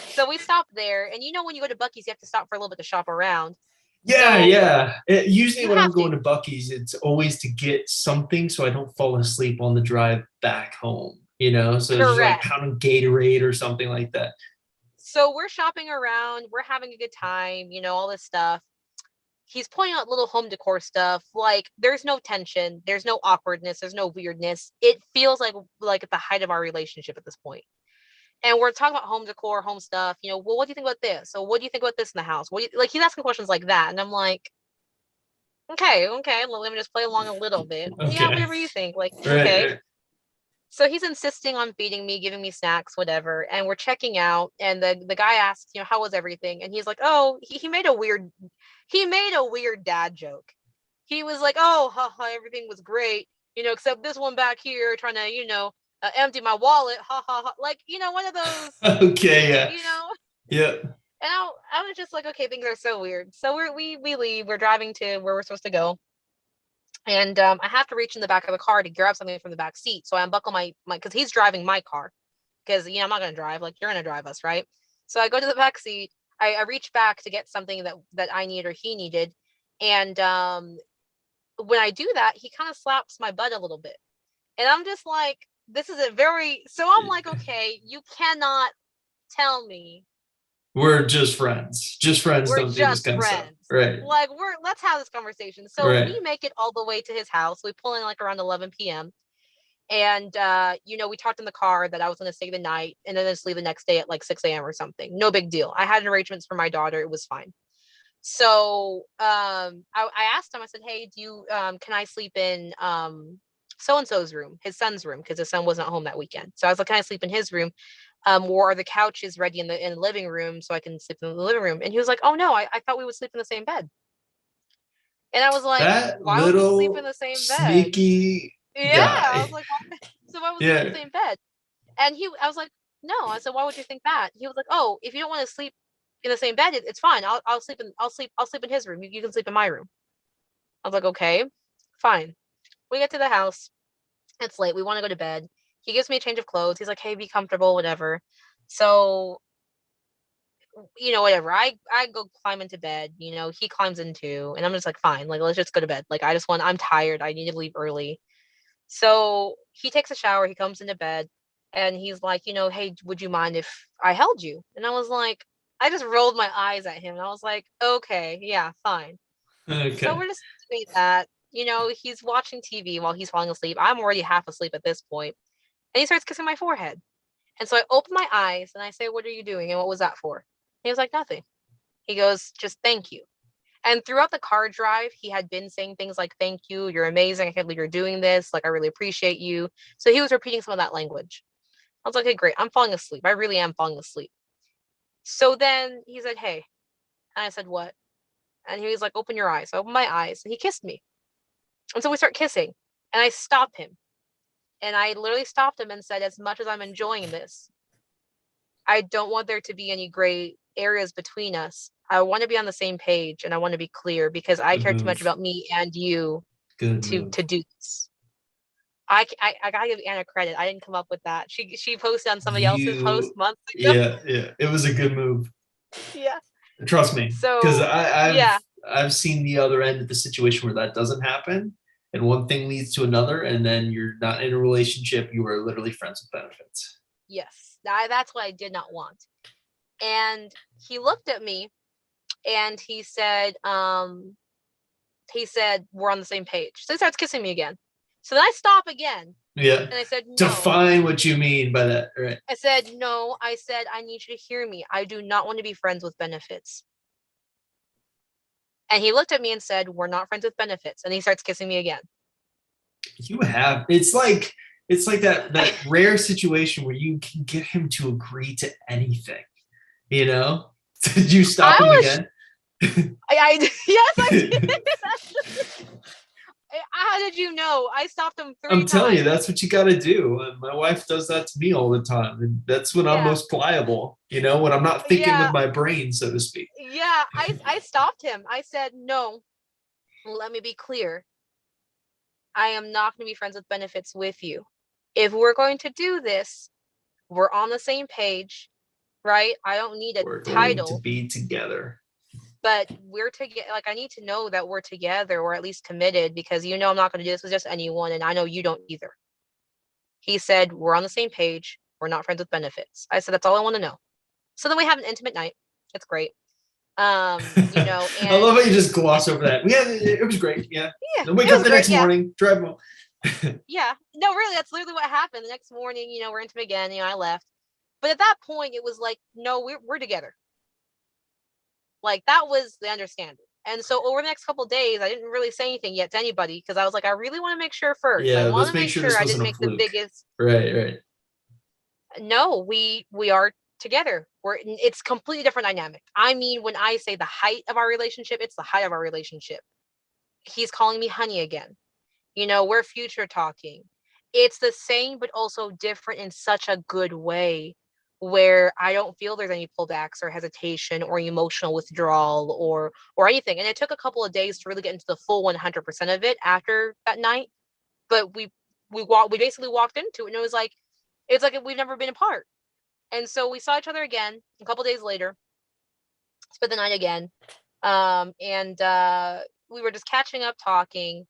S2: So we stop there, and when you go to Buc-ee's, you have to stop for a little bit to shop around.
S1: Yeah. Usually when I'm going to Buc-ee's, it's always to get something so I don't fall asleep on the drive back home. So it's just like pounding Gatorade or something like that.
S2: So we're shopping around, we're having a good time, all this stuff. He's pointing out little home decor stuff. There's no tension, there's no awkwardness, there's no weirdness. It feels like at the height of our relationship at this point. And we're talking about home decor, home stuff. Well, what do you think about this? So what do you think about this in the house? Like he's asking questions like that, and I'm like, okay, well, let me just play along a little bit. Yeah,
S1: Okay.
S2: whatever you think. Like, okay.
S1: Right.
S2: So he's insisting on feeding me, giving me snacks, whatever. And we're checking out, and the guy asks, how was everything? And he's like, oh, he made a weird dad joke. He was like, oh, haha, everything was great, except this one back here trying to, empty my wallet, ha ha ha. Like, one of those,
S1: Okay. Yeah. Yeah.
S2: And I was just like, okay, things are so weird. So we leave. We're driving to where we're supposed to go. And I have to reach in the back of the car to grab something from the back seat. So I unbuckle my because he's driving my car. Because I'm not gonna drive. Like, you're gonna drive us, right? So I go to the back seat. I reach back to get something that I need or he needed. And when I do that, he kind of slaps my butt a little bit. And I'm just like, this is so I'm like, okay, you cannot tell me
S1: we're just friends. Just friends
S2: we're
S1: don't do this kind of stuff. Right.
S2: Like, let's have this conversation. So
S1: right.
S2: We make it all the way to his house. We pull in like around 11 p.m. And we talked in the car that I was going to stay the night and then just leave the next day at like 6 a.m. or something. No big deal. I had arrangements for my daughter. It was fine. So I asked him, I said, hey, do you can I sleep in so-and-so's room, his son's room, because his son wasn't home that weekend. So I was like, can I sleep in his room? Or are the couches ready in the living room so I can sleep in the living room? And he was like, oh no, I thought we would sleep in the same bed. And I was like, why would we sleep in the same bed?
S1: Sneaky
S2: yeah guy. I was like, why would we sleep in the same bed? And I was like, no. I said, why would you think that? He was like, oh, if you don't want to sleep in the same bed, it's fine. I'll sleep in his room. You can sleep in my room. I was like, okay, fine. We get to the house. It's late. We want to go to bed. He gives me a change of clothes. He's like, hey, be comfortable, whatever. So, whatever. I go climb into bed. He climbs in too. And I'm just like, fine. Like, let's just go to bed. Like, I'm tired. I need to leave early. So he takes a shower. He comes into bed. And he's like, hey, would you mind if I held you? And I was like, I just rolled my eyes at him. And I was like, okay, yeah, fine. Okay. So we're just doing that. He's watching TV while he's falling asleep. I'm already half asleep at this point. And he starts kissing my forehead. And so I open my eyes and I say, what are you doing? And what was that for? And he was like, nothing. He goes, just thank you. And throughout the car drive, he had been saying things like, thank you, you're amazing. I can't believe you're doing this. Like, I really appreciate you. So he was repeating some of that language. I was like, okay, great. I'm falling asleep. I really am falling asleep. So then he said, hey. And I said, what? And he was like, open your eyes. So I opened my eyes and he kissed me. And so we start kissing. And I stop him. And I literally stopped him and said, as much as I'm enjoying this, I don't want there to be any gray areas between us. I want to be on the same page and I want to be clear because I care too much about me and you to do this. I gotta give Anna credit. I didn't come up with that. She posted on somebody else's post months ago.
S1: Yeah. It was a good move.
S2: Yeah.
S1: Trust me. So because I've seen the other end of the situation where that doesn't happen. And one thing leads to another, and then you're not in a relationship. You are literally friends with benefits.
S2: Yes, that's what I did not want. And he looked at me, and he said, we're on the same page. So he starts kissing me again. So then I stop again.
S1: Yeah.
S2: And I said, no.
S1: Define what you mean by that, right?
S2: I said, no. I said, I need you to hear me. I do not want to be friends with benefits. And he looked at me and said, we're not friends with benefits. And he starts kissing me again.
S1: It's like that rare situation where you can get him to agree to anything, Did you stop him again?
S2: Yes, I did. How did you know? I stopped him 3 times.
S1: I'm telling you, that's what you got to do. And my wife does that to me all the time. And that's when I'm most pliable, when I'm not thinking with my brain, so to speak.
S2: Yeah, I stopped him. I said, no, let me be clear. I am not going to be friends with benefits with you. If we're going to do this, we're on the same page, right? I don't need a title.
S1: Going to be together.
S2: But we're together. Like, I need to know that we're together or at least committed because I'm not going to do this with just anyone. And I know you don't either. He said, we're on the same page. We're not friends with benefits. I said, that's all I want to know. So then we have an intimate night. It's great. And
S1: I love how you just gloss over that. Yeah, it was great. Yeah. Then wake up the next morning, drive home.
S2: Yeah. No, really, that's literally what happened. The next morning, we're intimate again. I left. But at that point, it was like, no, we're together. Like, that was the understanding. And so over the next couple of days, I didn't really say anything yet to anybody because I was like, I really want to make sure first.
S1: Yeah,
S2: I want
S1: let's
S2: to
S1: make
S2: make
S1: sure
S2: sure
S1: this
S2: I
S1: wasn't
S2: didn't
S1: a
S2: make the
S1: fluke.
S2: biggest.
S1: Right.
S2: No, we are together. It's completely different dynamic. I mean, when I say the height of our relationship, it's the height of our relationship. He's calling me honey again. You know, we're future talking. It's the same, but also different in such a good way where I don't feel there's any pullbacks or hesitation or emotional withdrawal or anything. And it took a couple of days to really get into the full 100% of it after that night. But we basically walked into it, and it's like we've never been apart. And so we saw each other again a couple days later, spent the night again. And we were just catching up, talking.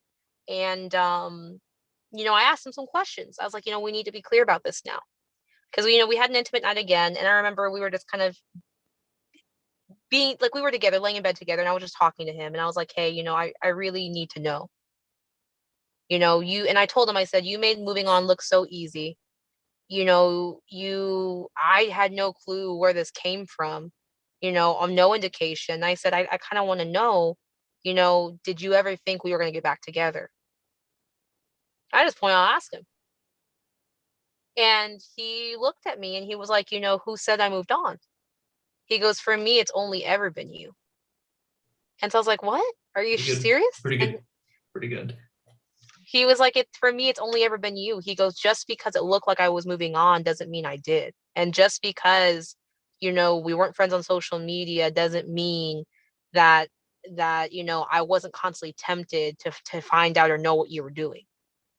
S2: And, I asked him some questions. I was like, we need to be clear about this now. Because, we had an intimate night again. And I remember we were just kind of being like, we were together, laying in bed together. And I was just talking to him. And I was like, hey, I really need to know. And I told him, I said, you made moving on look so easy. I had no clue where this came from, on no indication. I said, I kind of want to know, did you ever think we were going to get back together? I just point out, ask him. And he looked at me and he was like, who said I moved on? He goes, for me, it's only ever been you. And so I was like, what? Are you serious?
S1: Pretty good. Pretty good.
S2: He was like, for me, it's only ever been you. He goes, just because it looked like I was moving on doesn't mean I did. And just because, we weren't friends on social media doesn't mean that I wasn't constantly tempted to find out or know what you were doing.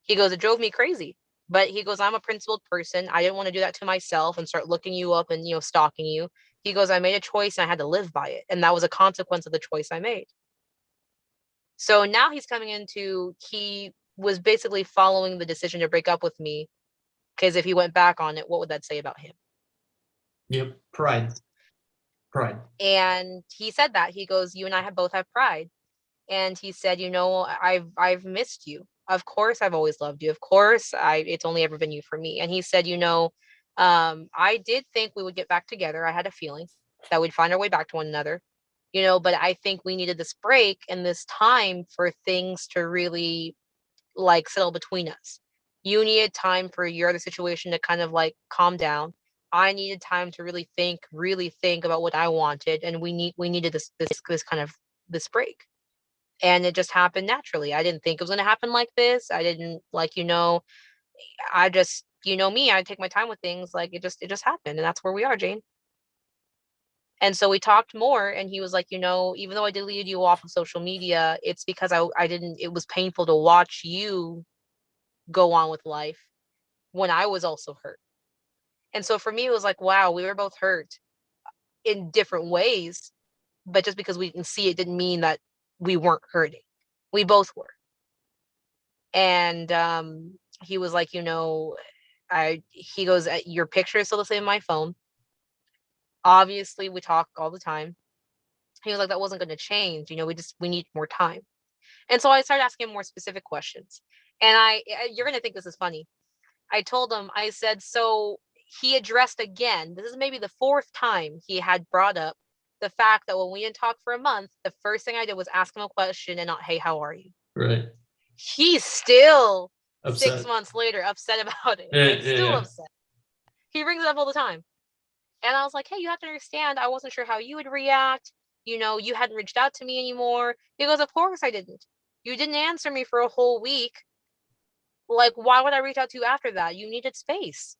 S2: He goes, it drove me crazy. But he goes, I'm a principled person. I didn't want to do that to myself and start looking you up and, stalking you. He goes, I made a choice and I had to live by it. And that was a consequence of the choice I made. So now he's coming into, he was basically following the decision to break up with me. Because if he went back on it, what would that say about him?
S1: Yep. Pride.
S2: And he said that. He goes, you and I both have pride. And he said, I've missed you. Of course, I've always loved you. Of course, it's only ever been you for me. And he said, I did think we would get back together. I had a feeling that we'd find our way back to one another, but I think we needed this break and this time for things to really settle between us. You needed time for your other situation to kind of calm down. I needed time to really think about what I wanted. And we needed this kind of this break. And it just happened naturally. I didn't think it was going to happen like this. I didn't I just, me, I take my time with things. It just happened. And that's where we are, Jane. And so we talked more and he was like, even though I deleted you off of social media, it's because it was painful to watch you go on with life when I was also hurt. And so for me, it was like, wow, we were both hurt in different ways, but just because we didn't see it didn't mean that we weren't hurting. We both were. And he was like, he goes, your picture is still the same on my phone. Obviously, we talk all the time. He was like, that wasn't going to change. We need more time. And so I started asking him more specific questions. And you're going to think this is funny. I told him, I said, so he addressed again, this is maybe the fourth time he had brought up the fact that when we didn't talk for a month, the first thing I did was ask him a question and not, hey, how are you?
S1: Right.
S2: He's still
S1: upset.
S2: 6 months later upset about it. Still upset. He brings it up all the time. And I was like, hey, you have to understand, I wasn't sure how you would react. You hadn't reached out to me anymore. He goes, of course I didn't. You didn't answer me for a whole week. Why would I reach out to you after that? You needed space.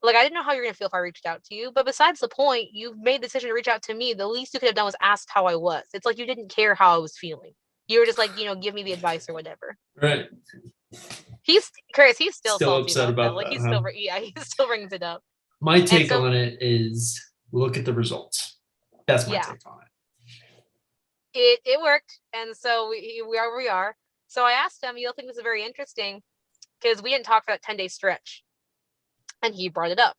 S2: I didn't know how you're going to feel if I reached out to you. But besides the point, you've made the decision to reach out to me. The least you could have done was ask how I was. It's like you didn't care how I was feeling. You were just give me the advice or whatever.
S1: Right.
S2: He's still salty
S1: upset about
S2: that.
S1: that.
S2: He still brings it up.
S1: My take on it is look at the results. That's my take on
S2: it. It worked. And so we are where we are. So I asked him, you'll think this is very interesting because we didn't talk for that 10-day stretch. And he brought it up.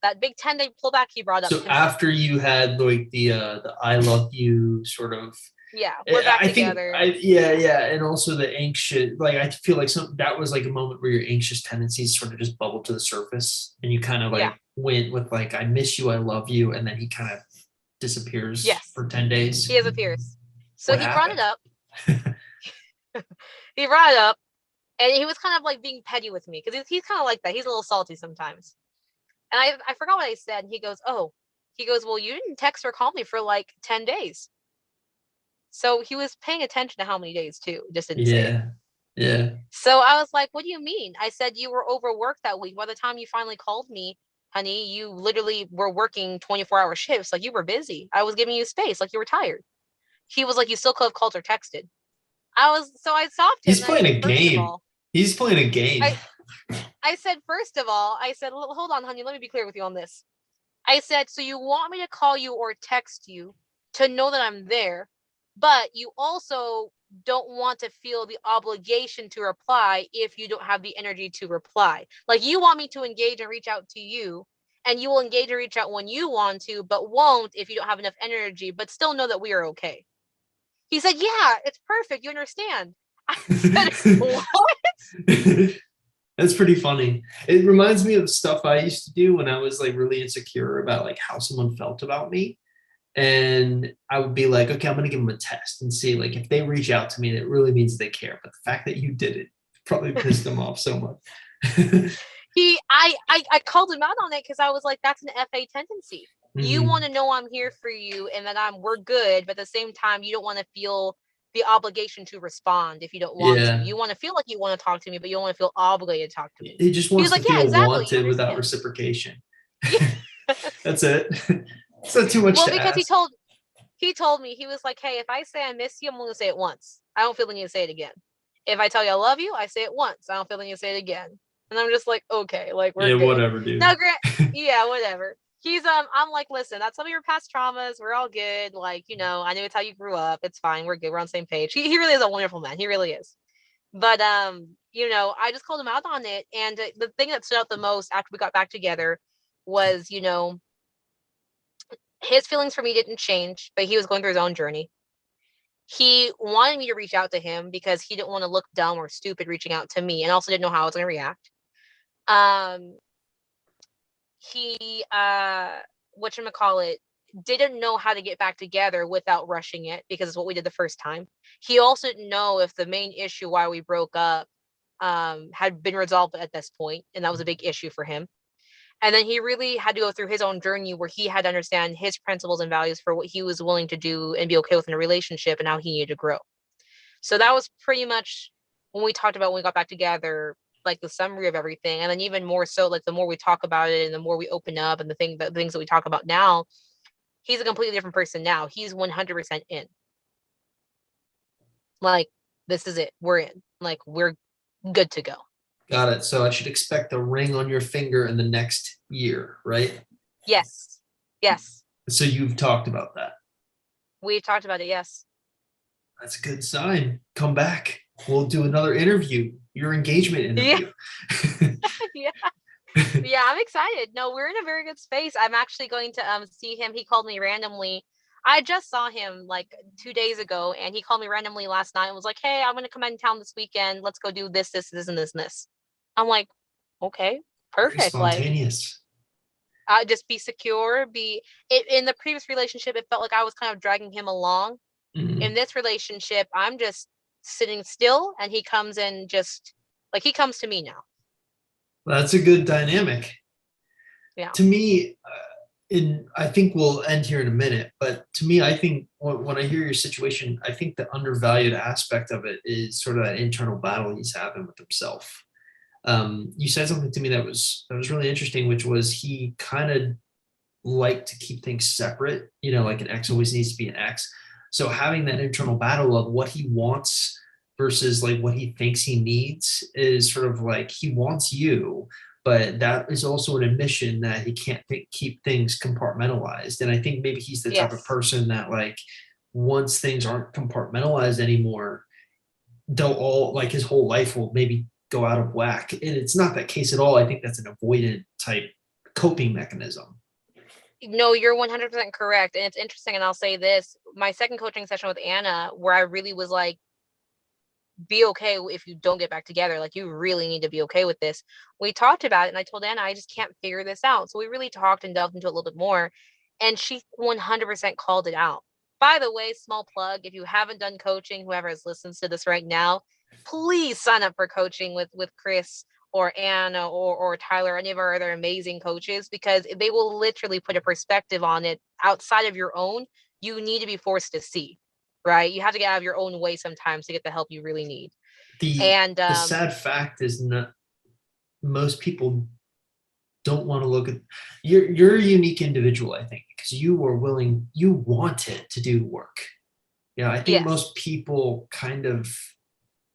S2: That big 10-day pullback he brought up.
S1: So after you had the I love you sort of
S2: Yeah, we're back together.
S1: Yeah. And also the anxious, like, I feel like that was like a moment where your anxious tendencies sort of just bubbled to the surface and you kind of like went with like, I miss you, I love you. And then he kind of disappears for 10 days.
S2: He disappears. So he brought it up. He brought it up and he was kind of like being petty with me because he's kind of like that. He's a little salty sometimes. And I forgot what I said. And he goes, well, you didn't text or call me for like 10 days. So he was paying attention to how many days too. Just didn't say it.
S1: Yeah.
S2: So I was like, what do you mean? I said, you were overworked that week. By the time you finally called me, honey, you literally were working 24-hour shifts. Like you were busy. I was giving you space. Like you were tired. He was like, you still could have called or texted. I stopped him.
S1: He's playing a game. He's playing a game.
S2: I said, first of all, hold on, honey, let me be clear with you on this. I said, so you want me to call you or text you to know that I'm there, but you also don't want to feel the obligation to reply if you don't have the energy to reply. Like you want me to engage and reach out to you, and you will engage and reach out when you want to, but won't if you don't have enough energy, but still know that we are okay. He said, yeah, it's perfect. You understand. I said, what?
S1: That's pretty funny. It reminds me of stuff I used to do when I was like really insecure about like how someone felt about me. And I would be like, okay, I'm going to give them a test and see like if they reach out to me, that really means they care. But the fact that you did it probably pissed them off so much.
S2: I called him out on it because I was like, that's an FA tendency. You want to know I'm here for you and that we're good, but at the same time, you don't want to feel the obligation to respond if you don't want to. You want to feel like you want to talk to me, but you don't want to feel obligated to talk to me.
S1: He just wants to feel wanted without reciprocation. That's it. It's not too much to
S2: because
S1: ask.
S2: he told me, he was like, hey, if I say I miss you, I'm going to say it once. I don't feel the need to say it again. If I tell you I love you, I say it once. I don't feel the need to say it again. And I'm just like, okay, like we're good.
S1: Whatever, dude.
S2: Now, whatever. I'm like, listen, that's some of your past traumas. We're all good. Like, I know it's how you grew up. It's fine. We're good. We're on the same page. He really is a wonderful man. He really is. But, I just called him out on it. And the thing that stood out the most after we got back together was, his feelings for me didn't change, but he was going through his own journey. He wanted me to reach out to him because he didn't want to look dumb or stupid reaching out to me, and also didn't know how I was going to react. He didn't know how to get back together without rushing it because it's what we did the first time. He also didn't know if the main issue why we broke up had been resolved at this point, and that was a big issue for him. And then he really had to go through his own journey where he had to understand his principles and values for what he was willing to do and be okay with in a relationship and how he needed to grow. So that was pretty much when we got back together, like the summary of everything. And then even more so, like the more we talk about it and the more we open up and the things that we talk about now, he's a completely different person now. He's 100% in. Like, this is it. We're in. Like, we're good to go.
S1: Got it. So I should expect a ring on your finger in the next year, right?
S2: Yes.
S1: So you've talked about that.
S2: We've talked about it, yes.
S1: That's a good sign. Come back. We'll do another interview. Your engagement interview.
S2: Yeah, I'm excited. No, we're in a very good space. I'm actually going to see him. He called me randomly. I just saw him like 2 days ago, and he called me randomly last night and was like, hey, I'm going to come in town this weekend. Let's go do this, and this. I'm like, okay, perfect.
S1: Very spontaneous.
S2: Like, just be secure. In the previous relationship, it felt like I was kind of dragging him along. Mm-hmm. In this relationship, I'm just sitting still, and he comes in he comes to me now.
S1: That's a good dynamic.
S2: Yeah.
S1: To me, I think we'll end here in a minute, but to me, I think when I hear your situation, I think the undervalued aspect of it is sort of that internal battle he's having with himself. You said something to me that was really interesting, which was he kind of liked to keep things separate, like an ex always needs to be an ex. So having that internal battle of what he wants versus like what he thinks he needs is sort of like he wants you, but that is also an admission that he can't keep things compartmentalized. And I think maybe he's the type of person that like once things aren't compartmentalized anymore, they'll all like his whole life will maybe go out of whack. And it's not that case at all. I think that's an avoidant type coping mechanism.
S2: No, you're 100% correct. And it's interesting. And I'll say this, my second coaching session with Anna, where I really was like, be okay if you don't get back together. Like, you really need to be okay with this. We talked about it, and I told Anna, I just can't figure this out. So we really talked and delved into it a little bit more. And she 100% called it out. By the way, small plug, if you haven't done coaching, whoever is listens to this right now, please sign up for coaching with Chris or Anna or Tyler, any of our other amazing coaches, because they will literally put a perspective on it outside of your own. You need to be forced to see, right? You have to get out of your own way sometimes to get the help you really need.
S1: The
S2: And
S1: the sad fact is, not most people don't want to look at, you're a unique individual, I think, because you were willing, you wanted to do the work. I think
S2: yes,
S1: most people kind of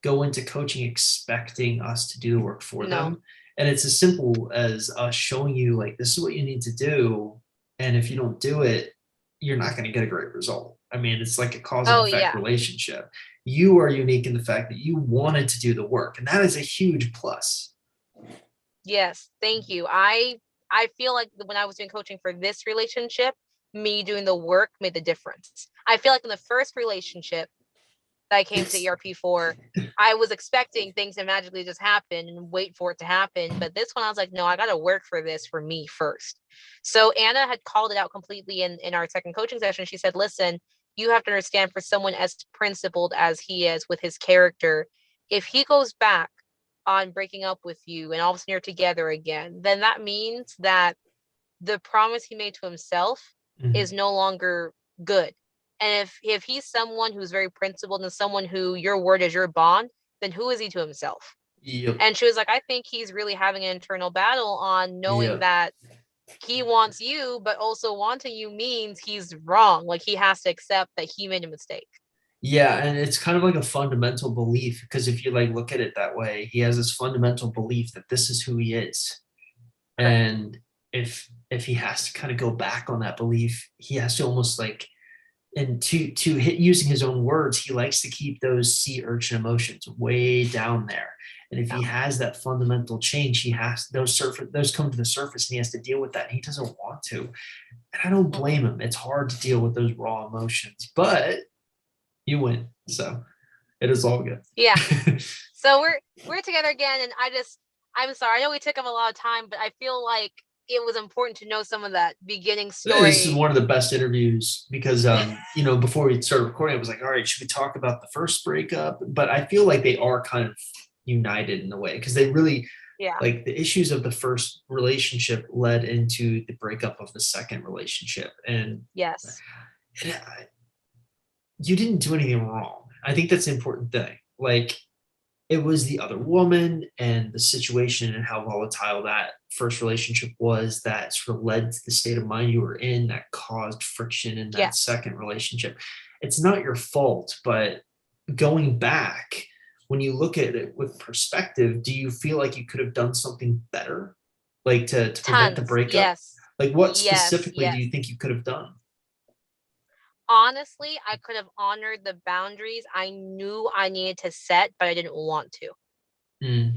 S1: go into coaching expecting us to do the work for
S2: no,
S1: them. And it's as simple as us showing you, like, this is what you need to do. And if you don't do it, you're not going to get a great result. I mean, it's like a cause and
S2: oh
S1: effect
S2: yeah,
S1: relationship. You are unique in the fact that you wanted to do the work. And that is a huge plus.
S2: yes, thank you. I feel like when I was doing coaching for this relationship, me doing the work made the difference. I feel like in the first relationship that I came to the
S1: It's,
S2: ERP for, I was expecting things to magically just happen and wait for it to happen. But this one, I was like, no, I got to work for this for me first. So Anna had called it out completely in our second coaching session. She said, listen, you have to understand, for someone as principled as he is with his character, if he goes back on breaking up with you and all of a sudden you're together again, then that means that the promise he made to himself is no longer good. And if he's someone who's very principled and someone who your word is your bond, then who is he to himself?
S1: yep.
S2: And she was like, I think he's really having an internal battle on knowing
S1: Yep.
S2: that he wants you, but also wanting you means he's wrong. Like, he has to accept that he made a mistake.
S1: Yeah, and it's kind of like a fundamental belief, because if you like look at it that way, he has this fundamental belief that this is who he is.
S2: Correct.
S1: And if he has to kind of go back on that belief, he has to almost like, and to hit, using his own words, he likes to keep those sea urchin emotions way down there. And if
S2: Yeah.
S1: he has that fundamental change, he has those come to the surface, and he has to deal with that. And he doesn't want to. And I don't
S2: Mm-mm.
S1: blame him. It's hard to deal with those raw emotions, but you win. So it is all good.
S2: Yeah. So we're together again, and I'm sorry. I know we took up a lot of time, but I feel like it was important to know some of that beginning
S1: This is
S2: story.
S1: one of the best interviews because, before we started recording, I was like, all right, should we talk about the first breakup? But I feel like they are kind of united in a way, because they really,
S2: Yeah.
S1: like, the issues of the first relationship led into the breakup of the second relationship. And
S2: Yes.
S1: yeah, you didn't do anything wrong. I think that's the important thing. Like, it was the other woman and the situation and how volatile that first relationship was that sort of led to the state of mind you were in that caused friction in that
S2: Yes.
S1: second relationship. It's not your fault, but going back, when you look at it with perspective, do you feel like you could have done something better, like to prevent the
S2: Tons.
S1: breakup?
S2: Yes.
S1: Like, what
S2: Yes.
S1: specifically do
S2: Yes.
S1: you think you could have done?
S2: Honestly, I could have honored the boundaries I knew I needed to set, but I didn't want to.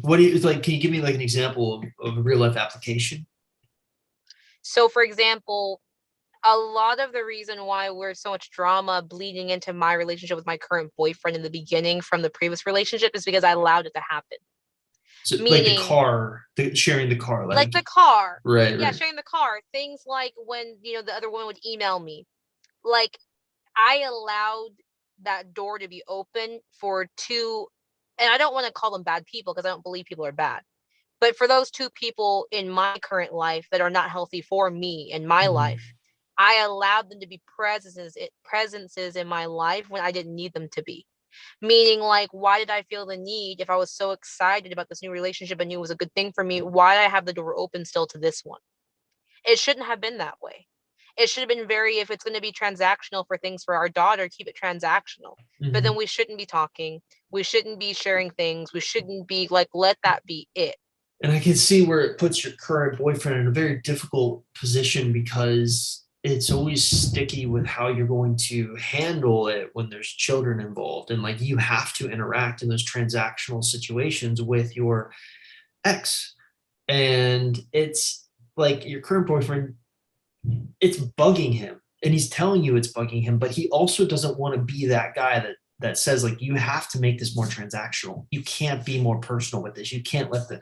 S1: What do you like? Can you give me like an example of a real life application?
S2: So, for example, a lot of the reason why we're so much drama bleeding into my relationship with my current boyfriend in the beginning from the previous relationship is because I allowed it to happen.
S1: So like the
S2: Meaning,
S1: car, sharing the car,
S2: like
S1: like,
S2: the car,
S1: right,
S2: yeah,
S1: right.
S2: sharing the car, things like when, the other woman would email me, like, I allowed that door to be open for two, and I don't want to call them bad people because I don't believe people are bad, but for those two people in my current life that are not healthy for me in my
S1: Mhm.
S2: life, I allowed them to be presences in my life when I didn't need them to be. Meaning, like, why did I feel the need, if I was so excited about this new relationship and knew it was a good thing for me, why did I have the door open still to this one? It shouldn't have been that way. It should have been very, if it's going to be transactional for things for our daughter, keep it transactional. But then
S1: Mhm.
S2: we shouldn't be talking. We shouldn't be sharing things. We shouldn't be like, let that be it.
S1: And I can see where it puts your current boyfriend in a very difficult position, because it's always sticky with how you're going to handle it when there's children involved. And like, you have to interact in those transactional situations with your ex. And it's like your current boyfriend, it's bugging him, and he's telling you it's bugging him, but he also doesn't want to be that guy that says like, you have to make this more transactional. You can't be more personal with this. You can't let the,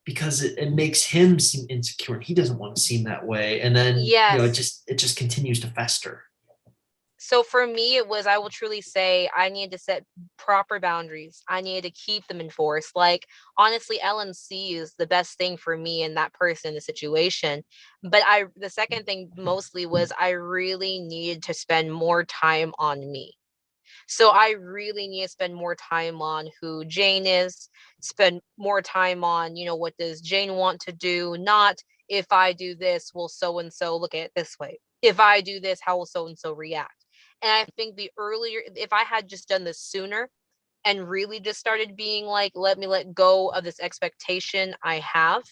S1: because it makes him seem insecure, and he doesn't want to seem that way. And then,
S2: Yes.
S1: it just continues to fester.
S2: So for me, it was, I will truly say, I needed to set proper boundaries. I needed to keep them enforced. Like, honestly, LNC is the best thing for me and that person in the situation. But the second thing mostly was I really needed to spend more time on me. So I really need to spend more time on who Jane is, spend more time on, what does Jane want to do? Not, if I do this, will so and so look at it this way. If I do this, how will so and so react? And I think the earlier, if I had just done this sooner and really just started being like, let me let go of this expectation I have,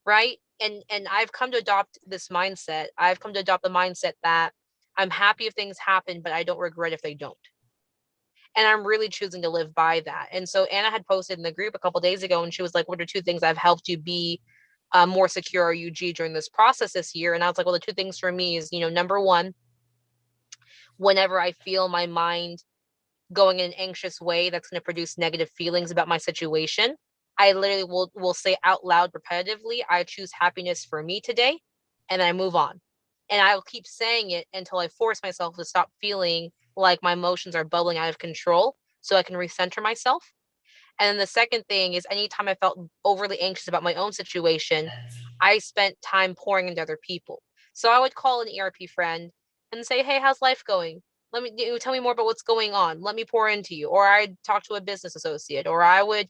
S2: right? And I've come to adopt this mindset. I've come to adopt the mindset that I'm happy if things happen, but I don't regret if they don't. And I'm really choosing to live by that. And so Anna had posted in the group a couple days ago, and she was like, what are two things I've helped you be more secure UG during this process this year? And I was like, well, the two things for me is, number one, whenever I feel my mind going in an anxious way that's going to produce negative feelings about my situation, I literally will say out loud repetitively, I choose happiness for me today, and then I move on. And I'll keep saying it until I force myself to stop feeling like my emotions are bubbling out of control so I can recenter myself. And then the second thing is, anytime I felt overly anxious about my own situation, I spent time pouring into other people. So I would call an ERP friend and say, hey, how's life going? Let me tell me more about what's going on. Let me pour into you. Or I'd talk to a business associate, or I would,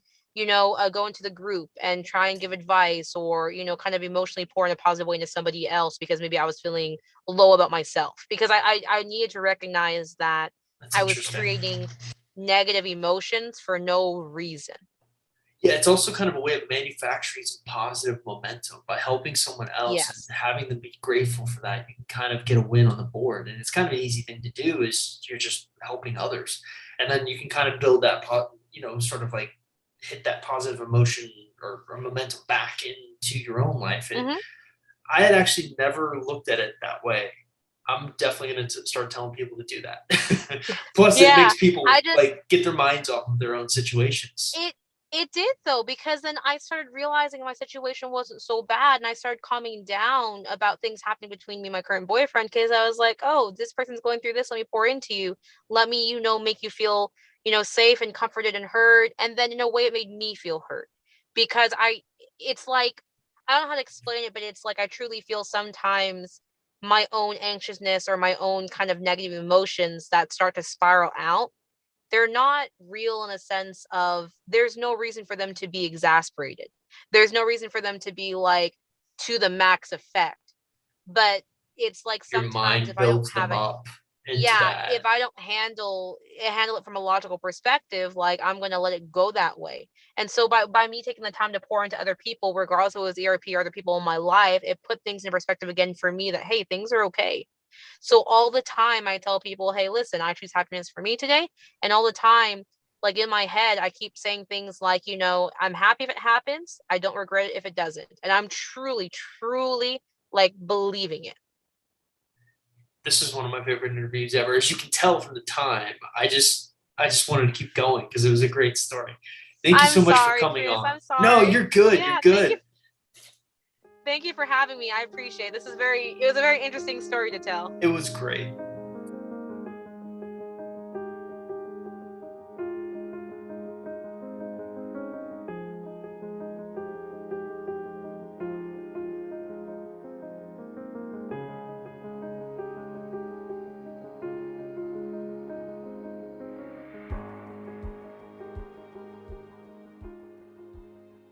S2: go into the group and try and give advice, or, kind of emotionally pour in a positive way into somebody else because maybe I was feeling low about myself, because I needed to recognize that
S1: That's
S2: I was
S1: interesting.
S2: creating negative emotions for no reason.
S1: Yeah, it's also kind of a way of manufacturing some positive momentum by helping someone else and
S2: Yes.
S1: having them be grateful for that. You can kind of get a win on the board, and it's kind of an easy thing to do. Is you're just helping others, and then you can kind of build that, sort of like hit that positive emotion or momentum back into your own life. And
S2: Mm-hmm.
S1: I had actually never looked at it that way. I'm definitely going to start telling people to do that. Plus, it
S2: Yeah.
S1: makes people
S2: I just
S1: like get their minds off of their own situations.
S2: it did though, because then I started realizing my situation wasn't so bad, and I started calming down about things happening between me and my current boyfriend, because I was like, oh, this person's going through this, let me pour into you. Let me, make you feel, safe and comforted and heard. And then in a way it made me feel hurt, because it's like, I don't know how to explain it, but it's like I truly feel sometimes my own anxiousness or my own kind of negative emotions that start to spiral out, they're not real in a sense of, there's no reason for them to be exasperated. There's no reason for them to be like to the max effect. But it's like
S1: Your
S2: sometimes
S1: mind
S2: if I don't
S1: builds
S2: have
S1: them
S2: a
S1: up into
S2: yeah,
S1: that.
S2: if I don't handle it from a logical perspective, like I'm going to let it go that way. And so by me taking the time to pour into other people, regardless of it was ERP or other people in my life, it put things in perspective again for me that, hey, things are okay. So all the time I tell people, hey, listen, I choose happiness for me today. And all the time, like in my head, I keep saying things like, I'm happy if it happens. I don't regret it if it doesn't. And I'm truly, truly like believing it.
S1: This is one of my favorite interviews ever. As you can tell from the time, I just wanted to keep going because it was a great story. Thank you
S2: I'm
S1: so much for
S2: sorry,
S1: coming
S2: Chris.
S1: on.
S2: I'm
S1: No,
S2: sorry.
S1: you're good. You're
S2: Yeah, thank you.
S1: good.
S2: Thank you for having me. I appreciate it. It was a very interesting story to tell.
S1: It was great.